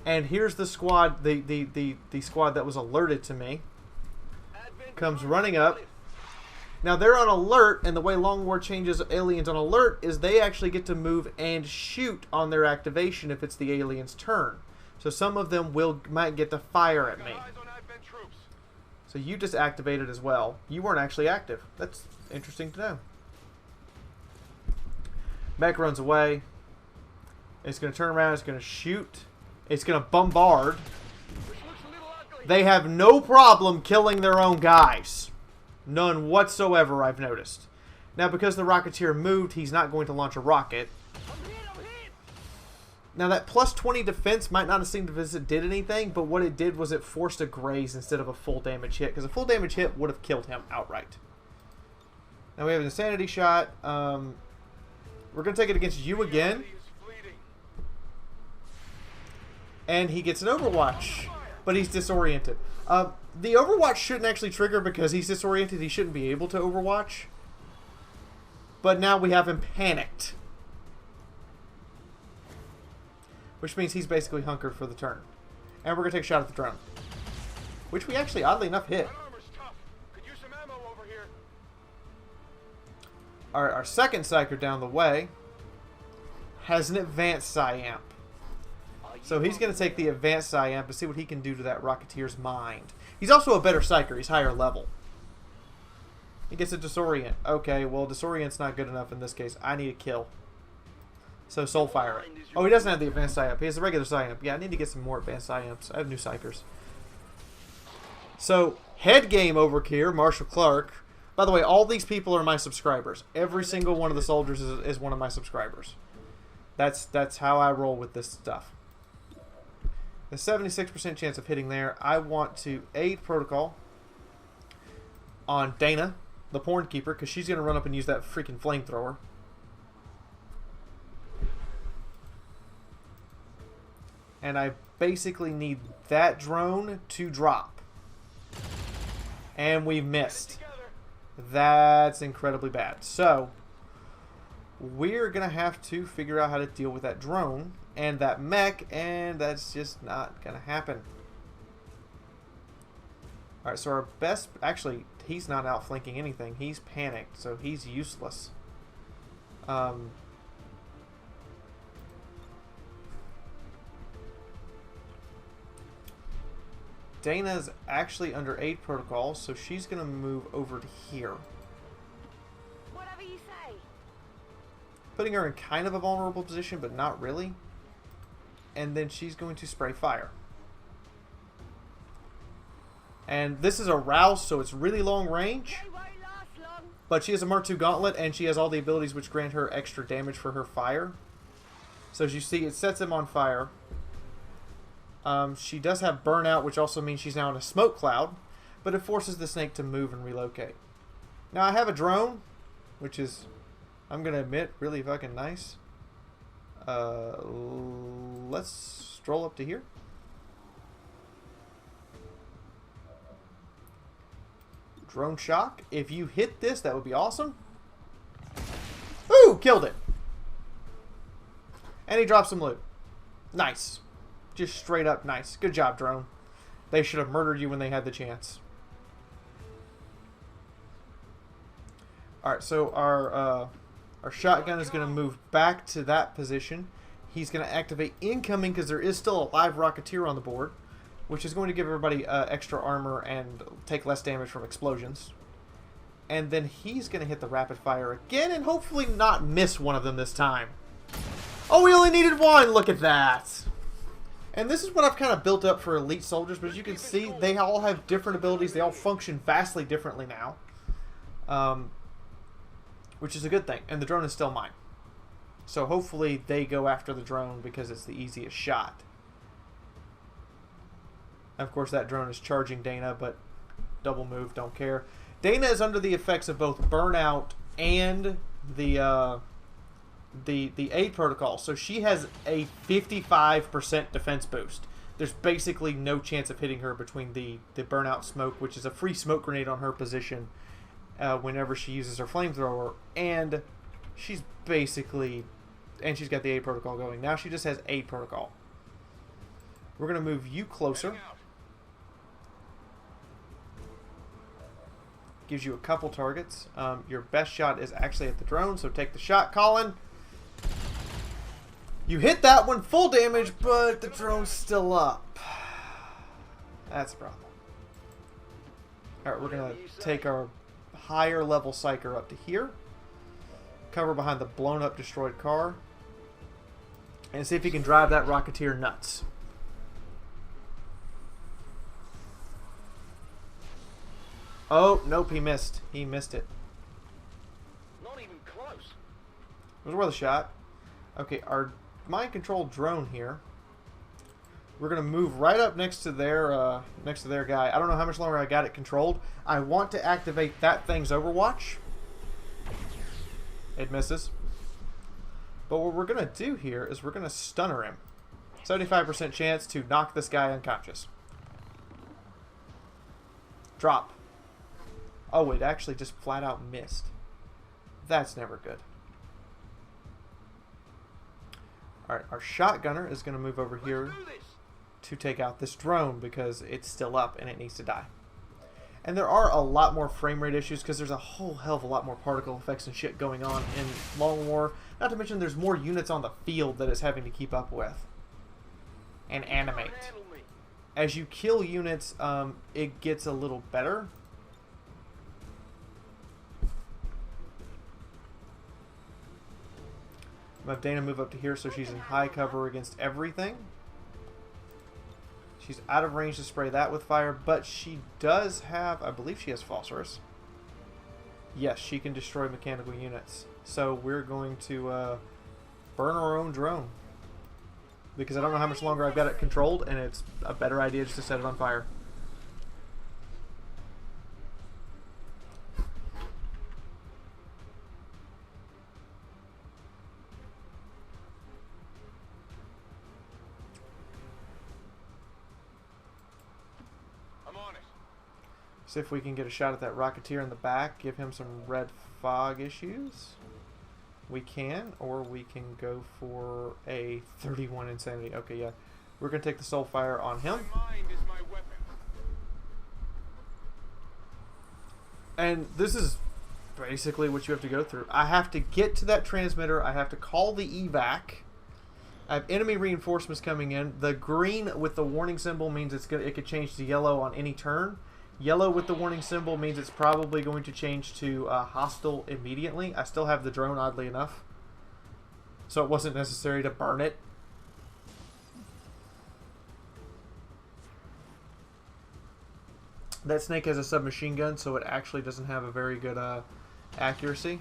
And here's the squad, the squad that was alerted to me. Comes running up. Now they're on alert, and the way Long War changes aliens on alert is they actually get to move and shoot on their activation if it's the alien's turn. So some of them might get to fire at me. So you just activated as well. You weren't actually active. That's interesting to know. Mech runs away. It's going to turn around. It's going to shoot. It's going to bombard. They have no problem killing their own guys. None whatsoever, I've noticed. Now, because the Rocketeer moved, he's not going to launch a rocket. Now, that plus 20 defense might not have seemed as it did anything, but what it did was it forced a graze instead of a full damage hit, because a full damage hit would have killed him outright. Now, we have an Insanity shot. We're going to take it against you again. And he gets an Overwatch, but he's disoriented. The Overwatch shouldn't actually trigger because he's disoriented. He shouldn't be able to Overwatch. But now we have him panicked. Which means he's basically hunkered for the turn. And we're going to take a shot at the drone. Which we actually, oddly enough, hit. Our second Psyker down the way has an advanced Psy-Amp. So he's going to take the advanced Psy-Amp and see what he can do to that Rocketeer's mind. He's also a better Psyker. He's higher level. He gets a Disorient. Okay, well, Disorient's not good enough in this case. I need a kill. So Soulfire it. Oh, he doesn't have the advanced Psy-Amp. He has the regular Psy-Amp. Yeah, I need to get some more advanced Psy-Amps. I have new Psykers. So, head game over here, Marshall Clark. By the way, all these people are my subscribers. Every single one of the soldiers is one of my subscribers. That's how I roll with this stuff. The 76% chance of hitting there. I want to aid protocol on Dana, the Porn Keeper, because she's going to run up and use that freaking flamethrower. And I basically need that drone to drop. And we missed. That's incredibly bad. So, we're going to have to figure out how to deal with that drone and that mech, and that's just not going to happen. Alright, so our best... Actually, he's not outflanking anything. He's panicked, so he's useless. Dana's actually under aid protocol, so she's going to move over to here. Whatever you say. Putting her in kind of a vulnerable position, but not really. And then she's going to spray fire. And this is a Rouse, so it's really long range. They won't last long. But she has a Mark II Gauntlet, and she has all the abilities which grant her extra damage for her fire. So as you see, it sets him on fire. She does have Burnout, which also means she's now in a smoke cloud. But it forces the snake to move and relocate. Now I have a drone, which is, I'm going to admit, really fucking nice. Let's stroll up to here. Drone shock. If you hit this, that would be awesome. Ooh, killed it. And he dropped some loot. Nice. Just straight up nice. Good job, drone. They should have murdered you when they had the chance. Alright, so our shotgun is going to move back to that position. He's going to activate incoming because there is still a live Rocketeer on the board, which is going to give everybody extra armor and take less damage from explosions. And then he's going to hit the rapid fire again and hopefully not miss one of them this time. Oh, we only needed one! Look at that! And this is what I've kind of built up for elite soldiers, but as you can see, they all have different abilities. They all function vastly differently now. Which is a good thing. And the drone is still mine. So hopefully they go after the drone because it's the easiest shot. Of course, that drone is charging Dana, but double move, don't care. Dana is under the effects of both burnout and the aid protocol. So she has a 55% defense boost. There's basically no chance of hitting her between the burnout smoke, which is a free smoke grenade on her position whenever she uses her flamethrower, and she's basically, and she's got the aid protocol going. Now she just has aid protocol. We're going to move you closer. Gives you a couple targets. Your best shot is actually at the drone, so take the shot, Colin. You hit that one, full damage, but the drone's still up. That's a problem. Alright, we're going to take our higher level psyker up to here. Cover behind the blown up destroyed car. And see if he can drive that Rocketeer nuts. Oh, nope, he missed. He missed it. Not even close. It was worth a shot. Okay, our mind-controlled drone here. We're gonna move right up next to their guy. I don't know how much longer I got it controlled. I want to activate that thing's Overwatch. It misses. But what we're gonna do here is we're gonna stunner him. 75% chance to knock this guy unconscious. Drop. Oh, it actually just flat out missed. That's never good. Alright, our shotgunner is going to move over here to take out this drone because it's still up and it needs to die. And there are a lot more frame rate issues because there's a whole hell of a lot more particle effects and shit going on in Long War. Not to mention there's more units on the field that it's having to keep up with and animate. As you kill units, it gets a little better. I'm going to have Dana move up to here so she's in high cover against everything. She's out of range to spray that with fire, but she does have, I believe she has phosphorus. Yes, she can destroy mechanical units. So we're going to burn our own drone. Because I don't know how much longer I've got it controlled, and it's a better idea just to set it on fire. See if we can get a shot at that Rocketeer in the back, give him some red fog issues. We can, or we can go for a 31 insanity. Okay, yeah. We're going to take the soul fire on him. And this is basically what you have to go through. I have to get to that transmitter. I have to call the evac. I have enemy reinforcements coming in. The green with the warning symbol means it could change to yellow on any turn. Yellow with the warning symbol means it's probably going to change to hostile immediately. I still have the drone, oddly enough. So it wasn't necessary to burn it. That snake has a submachine gun, so it actually doesn't have a very good accuracy.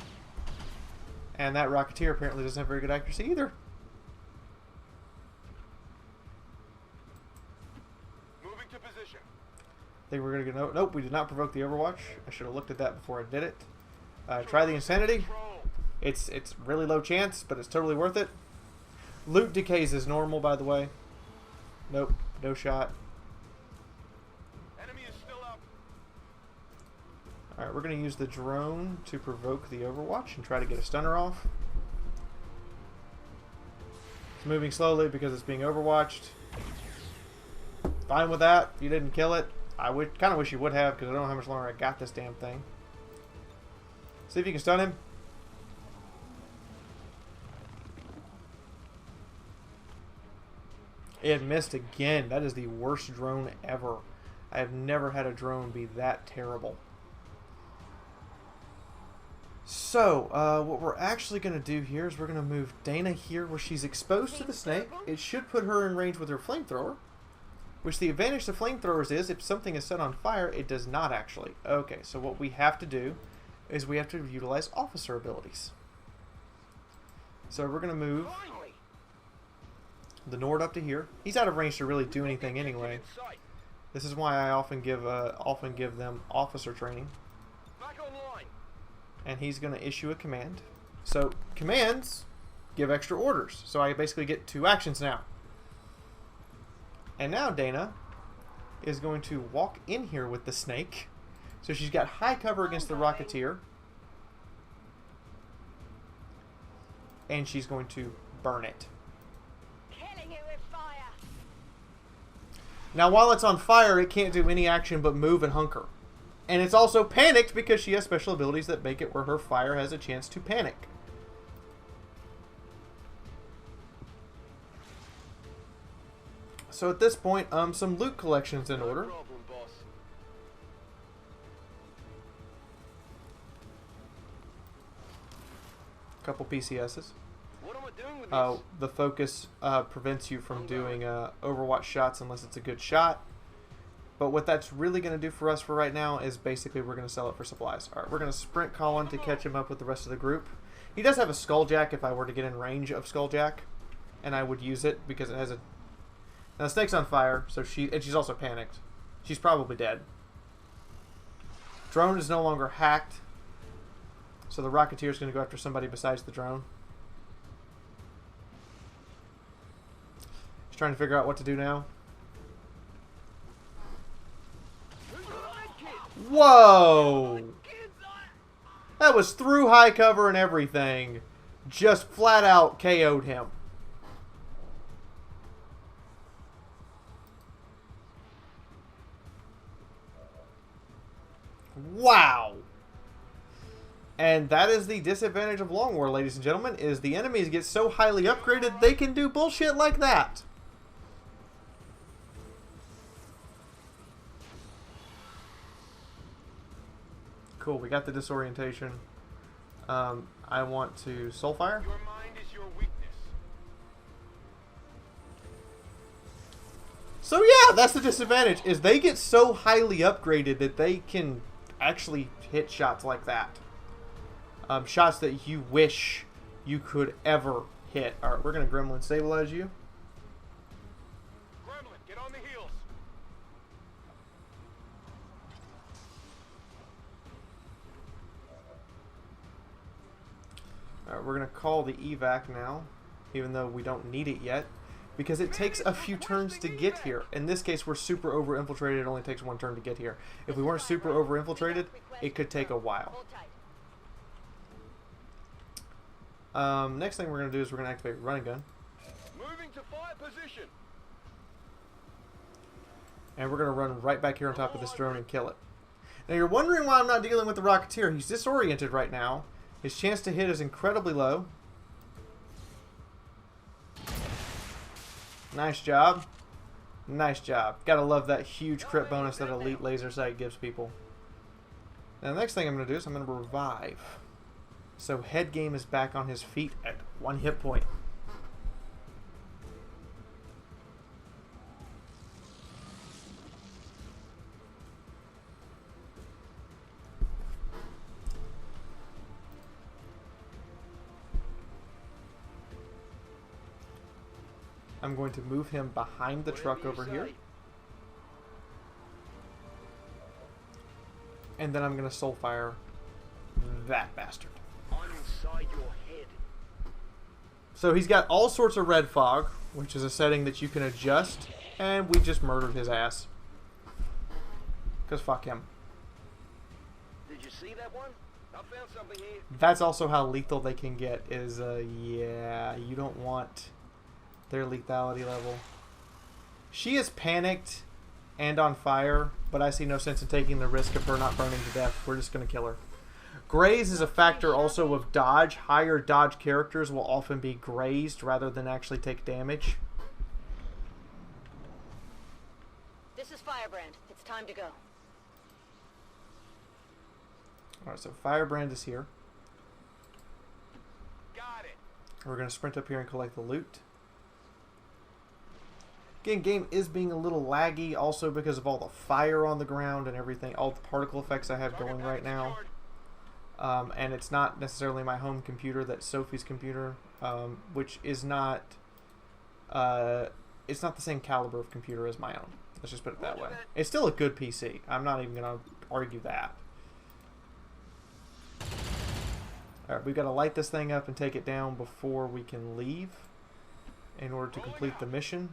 And that Rocketeer apparently doesn't have very good accuracy either. I think we're going to go... Nope, we did not provoke the Overwatch. I should have looked at that before I did it. Try the Insanity. It's really low chance, but it's totally worth it. Loot decays is normal, by the way. Nope, no shot. Enemy is still up. Alright, we're going to use the drone to provoke the Overwatch and try to get a stunner off. It's moving slowly because it's being overwatched. Fine with that. You didn't kill it. I would kind of wish you would have, because I don't know how much longer I got this damn thing. See if you can stun him. It missed again. That is the worst drone ever. I have never had a drone be that terrible. So, what we're actually going to do here is we're going to move Dana here where she's exposed to the snake. It should put her in range with her flamethrower. Which the advantage to flamethrowers is, if something is set on fire, it does not actually. Okay, so what we have to do is we have to utilize officer abilities. So we're going to move the Nord up to here. He's out of range to really do anything anyway. This is why I often give them officer training. Back online. And he's going to issue a command. So commands give extra orders. So I basically get 2 actions now. And now Dana is going to walk in here with the snake. So she's got high cover against the Rocketeer. And she's going to burn it. Killing it with fire. Now while it's on fire, it can't do any action but move and hunker. And it's also panicked because she has special abilities that make it where her fire has a chance to panic. So at this point, some loot collections in order. Problem, boss. Couple PCSs. What am I doing with this? The focus prevents you from doing Overwatch shots unless it's a good shot. But what that's really going to do for us for right now is basically we're going to sell it for supplies. Alright, we're going to sprint Colin to catch him up with the rest of the group. He does have a Skulljack if I were to get in range of Skulljack. And I would use it because it has a... Now the snake's on fire, so she's also panicked. She's probably dead. Drone is no longer hacked. So the Rocketeer is going to go after somebody besides the drone. He's trying to figure out what to do now. Whoa! That was through high cover and everything. Just flat out KO'd him. Wow! And that is the disadvantage of Long War, ladies and gentlemen, is the enemies get so highly upgraded they can do bullshit like that. Cool, we got the disorientation. I want to Soulfire. Your mind is your weakness. So yeah, that's the disadvantage, is they get so highly upgraded that they can actually hit shots like that. Shots that you wish you could ever hit. Alright, we're going to Gremlin stabilize you. Gremlin, get on the heels. Alright, we're going to call the evac now, even though we don't need it yet, because it takes a few turns to get here. In this case, we're super over-infiltrated. It only takes 1 turn to get here. If we weren't super over-infiltrated, it could take a while. Next thing we're going to do is we're going to activate Running Gun. Moving to fire position. And we're going to run right back here on top of this drone and kill it. Now you're wondering why I'm not dealing with the Rocketeer. He's disoriented right now. His chance to hit is incredibly low. Nice job. Nice job. Gotta love that huge crit bonus that Elite Laser Sight gives people. Now the next thing I'm going to do is I'm going to revive. So Head Game is back on his feet at 1 hit point. I'm going to move him behind the truck over here. And then I'm going to Soulfire that bastard. I'm inside your head. So he's got all sorts of red fog, which is a setting that you can adjust, and we just murdered his ass. Because fuck him. you see that one? I found something here. That's also how lethal they can get is, yeah, you don't want their lethality level. She is panicked and on fire, but I see no sense in taking the risk of her not burning to death. We're just going to kill her. Graze is a factor also of dodge. Higher dodge characters will often be grazed rather than actually take damage. This is Firebrand. It's time to go. Alright, so Firebrand is here. Got it. We're going to sprint up here and collect the loot. Again, game is being a little laggy also because of all the fire on the ground and everything, all the particle effects I have going right now. And it's not necessarily my home computer, that's Sophie's computer, which is not, it's not the same caliber of computer as my own. Let's just put it that way. It's still a good PC. I'm not even going to argue that. Alright, we've got to light this thing up and take it down before we can leave in order to complete the mission.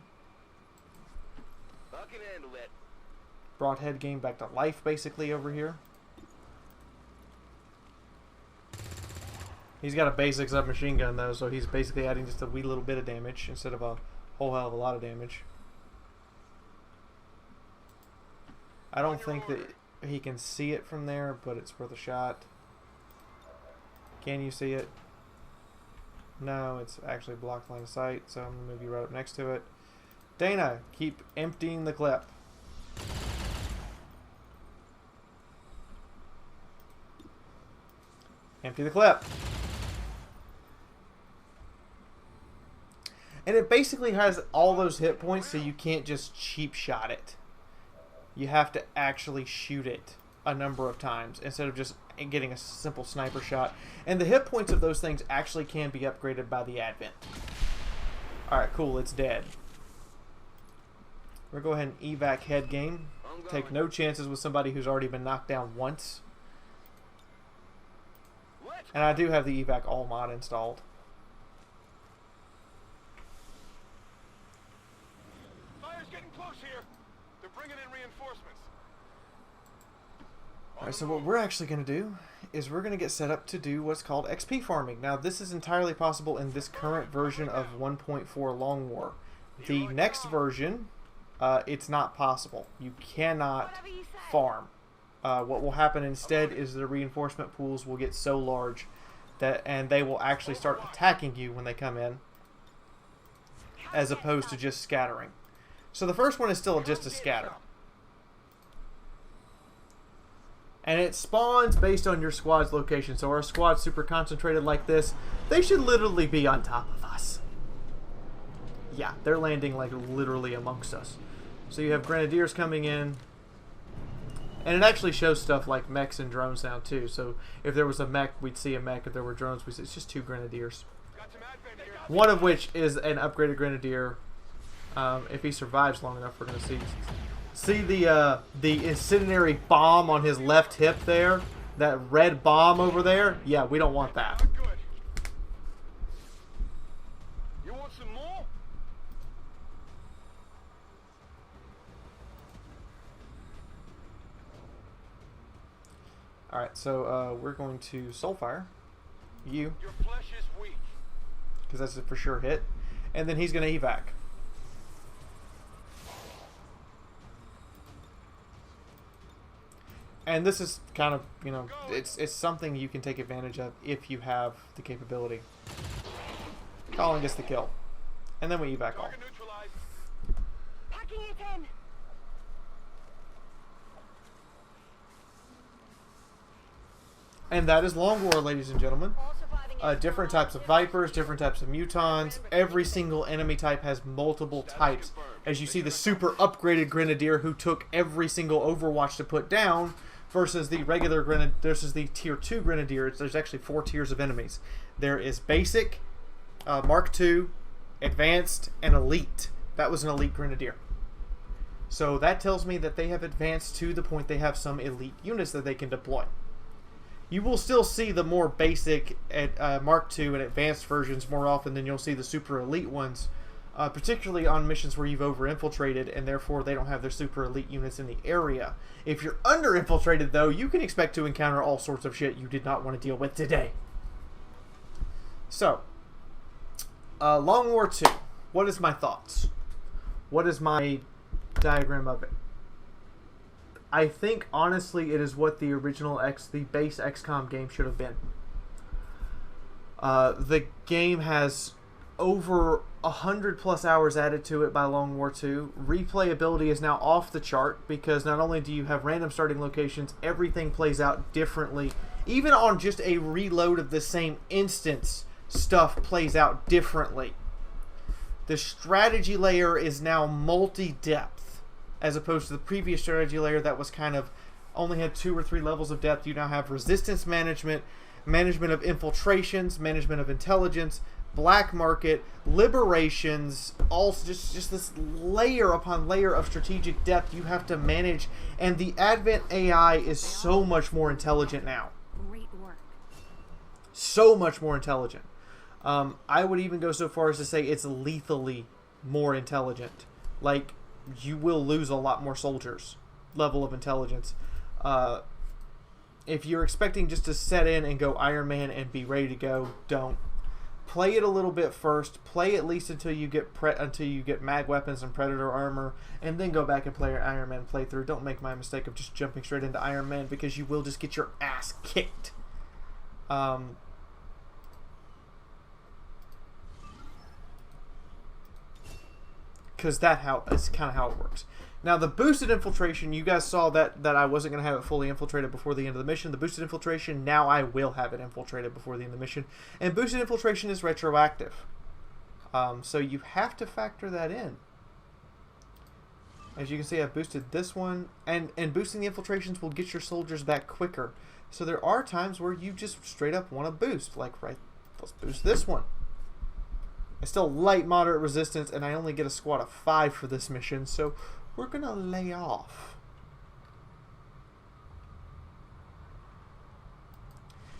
I can handle that. Brought head game back to life basically over here. He's got a basic submachine gun though, so he's basically adding just a wee little bit of damage instead of a whole hell of a lot of damage. I don't think that he can see it from there, but it's worth a shot. Can you see it? No, it's actually blocked line of sight, so I'm going to move you right up next to it. Dana, keep emptying the clip. Empty the clip. And it basically has all those hit points, so you can't just cheap shot it. You have to actually shoot it a number of times instead of just getting a simple sniper shot. And the hit points of those things actually can be upgraded by the Advent. Alright, cool, it's dead. We'll go ahead and evac head game. Take no chances with somebody who's already been knocked down once. And I do have the evac all mod installed. Fire's getting close here. They're bringing in reinforcements. Alright, so what we're actually going to do is we're going to get set up to do what's called XP farming. Now, this is entirely possible in this current version of 1.4 Long War. The next version, it's not possible. You cannot farm. What will happen instead is the reinforcement pools will get so large that, and they will actually start attacking you when they come in, as opposed to just scattering. So the first one is still just a scatter. And it spawns based on your squad's location. So our squad's super concentrated like this. They should literally be on top of us. Yeah, they're landing like literally amongst us. So you have grenadiers coming in. And it actually shows stuff like mechs and drones now too. So if there was a mech, we'd see a mech. If there were drones, we'd see it's just 2 grenadiers. One of which is an upgraded grenadier. If he survives long enough, we're going to see the incendiary bomb on his left hip there. That red bomb over there. Yeah, we don't want that. Good. You want some more? Alright, so we're going to Soulfire you, Your flesh is weak. because that's a for sure hit. And then he's going to evac. And this is kind of, you know, it's something you can take advantage of if you have the capability. Colin gets the kill. And then we evac all. Target neutralized. Packing it in. And that is Long War, ladies and gentlemen. All surviving Different types of Vipers, different types of Mutons. Every single enemy type has multiple types. As you see the super upgraded Grenadier who took every single Overwatch to put down versus the regular Grenadier, versus the Tier 2 Grenadier. There's actually 4 tiers of enemies. There is Basic, Mark II, Advanced, and Elite. That was an Elite Grenadier. So that tells me that they have advanced to the point they have some Elite units that they can deploy. You will still see the more basic Mark II and advanced versions more often than you'll see the super elite ones. particularly on missions where you've over-infiltrated and therefore they don't have their super elite units in the area. If you're under-infiltrated, though, you can expect to encounter all sorts of shit you did not want to deal with today. So, Long War 2. What is my thoughts? What is my diagram of it? I think, honestly, it is what the original the base XCOM game should have been. The game has over 100+ hours added to it by Long War 2. Replayability is now off the chart because not only do you have random starting locations, everything plays out differently. Even on just a reload of the same instance, stuff plays out differently. The strategy layer is now multi-depth, as opposed to the previous strategy layer that was kind of only had 2 or 3 levels of depth. You now have resistance management, management of infiltrations, management of intelligence, black market, liberations, all just this layer upon layer of strategic depth you have to manage, and the Advent AI is so much more intelligent now. Great work. So much more intelligent. I would even go so far as to say it's lethally more intelligent. Like, you will lose a lot more soldiers level of intelligence. If you're expecting just to set in and go Iron Man and be ready to go, don't. Play it a little bit first. Play at least until you get mag weapons and predator armor, and then go back and play your Iron Man playthrough. Don't make my mistake of just jumping straight into Iron Man, because you will just get your ass kicked. Because that's kind of how it works. Now, the boosted infiltration, you guys saw that I wasn't going to have it fully infiltrated before the end of the mission. The boosted infiltration, now I will have it infiltrated before the end of the mission. And boosted infiltration is retroactive. So you have to factor that in. As you can see, I've boosted this one. And boosting the infiltrations will get your soldiers back quicker. So there are times where you just straight up want to boost. Like, right, let's boost this one. I still light moderate resistance, and I only get a squad of 5 for this mission, so we're gonna lay off.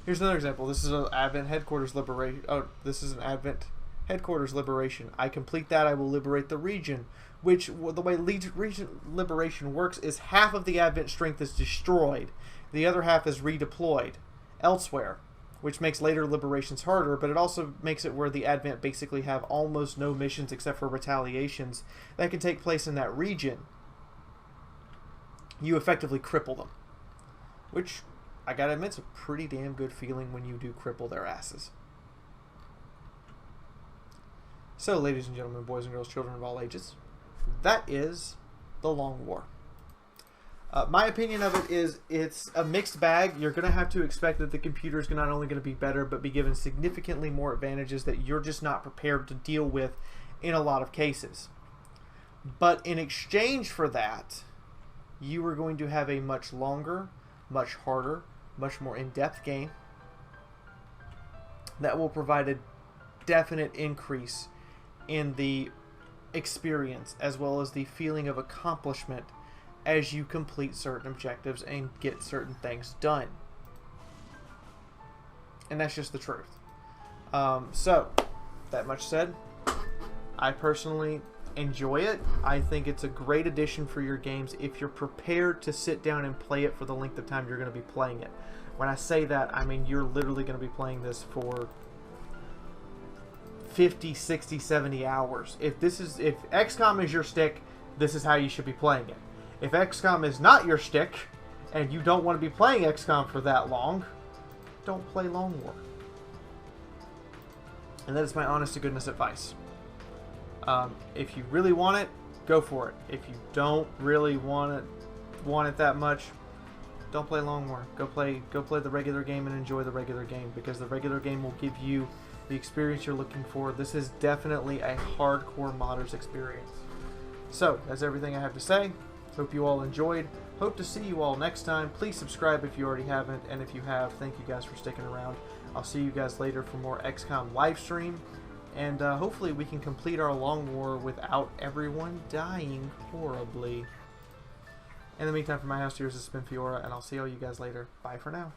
Here's another example. This is an Advent headquarters liberation. Oh, this is an Advent headquarters liberation. I complete that, I will liberate the region. Which, the way region liberation works is half of the Advent strength is destroyed, the other half is redeployed elsewhere, which makes later liberations harder, but it also makes it where the Advent basically have almost no missions except for retaliations that can take place in that region. You effectively cripple them, which, I gotta admit, is a pretty damn good feeling when you do cripple their asses. So, ladies and gentlemen, boys and girls, children of all ages, that is the Long War. My opinion of it is it's a mixed bag. You're going to have to expect that the computer is not only going to be better, but be given significantly more advantages that you're just not prepared to deal with in a lot of cases. But in exchange for that, you are going to have a much longer, much harder, much more in-depth game that will provide a definite increase in the experience as well as the feeling of accomplishment as you complete certain objectives and get certain things done. And that's just the truth. So, that much said, I personally enjoy it. I think it's a great addition for your games if you're prepared to sit down and play it for the length of time you're going to be playing it. When I say that, I mean you're literally going to be playing this for 50, 60, 70 hours. If XCOM is your stick, this is how you should be playing it. If XCOM is not your stick, and you don't want to be playing XCOM for that long, don't play Long War. And that is my honest to goodness advice. If you really want it, go for it. If you don't really want it that much, don't play Long War. Go play the regular game and enjoy the regular game, because the regular game will give you the experience you're looking for. This is definitely a hardcore modders experience. So, that's everything I have to say. Hope you all enjoyed. Hope to see you all next time. Please subscribe if you already haven't, and if you have, thank you guys for sticking around. I'll see you guys later for more XCOM live stream, and hopefully we can complete our Long War without everyone dying horribly. In the meantime, from my house to yours, this has been Fiaura, and I'll see all you guys later. Bye for now.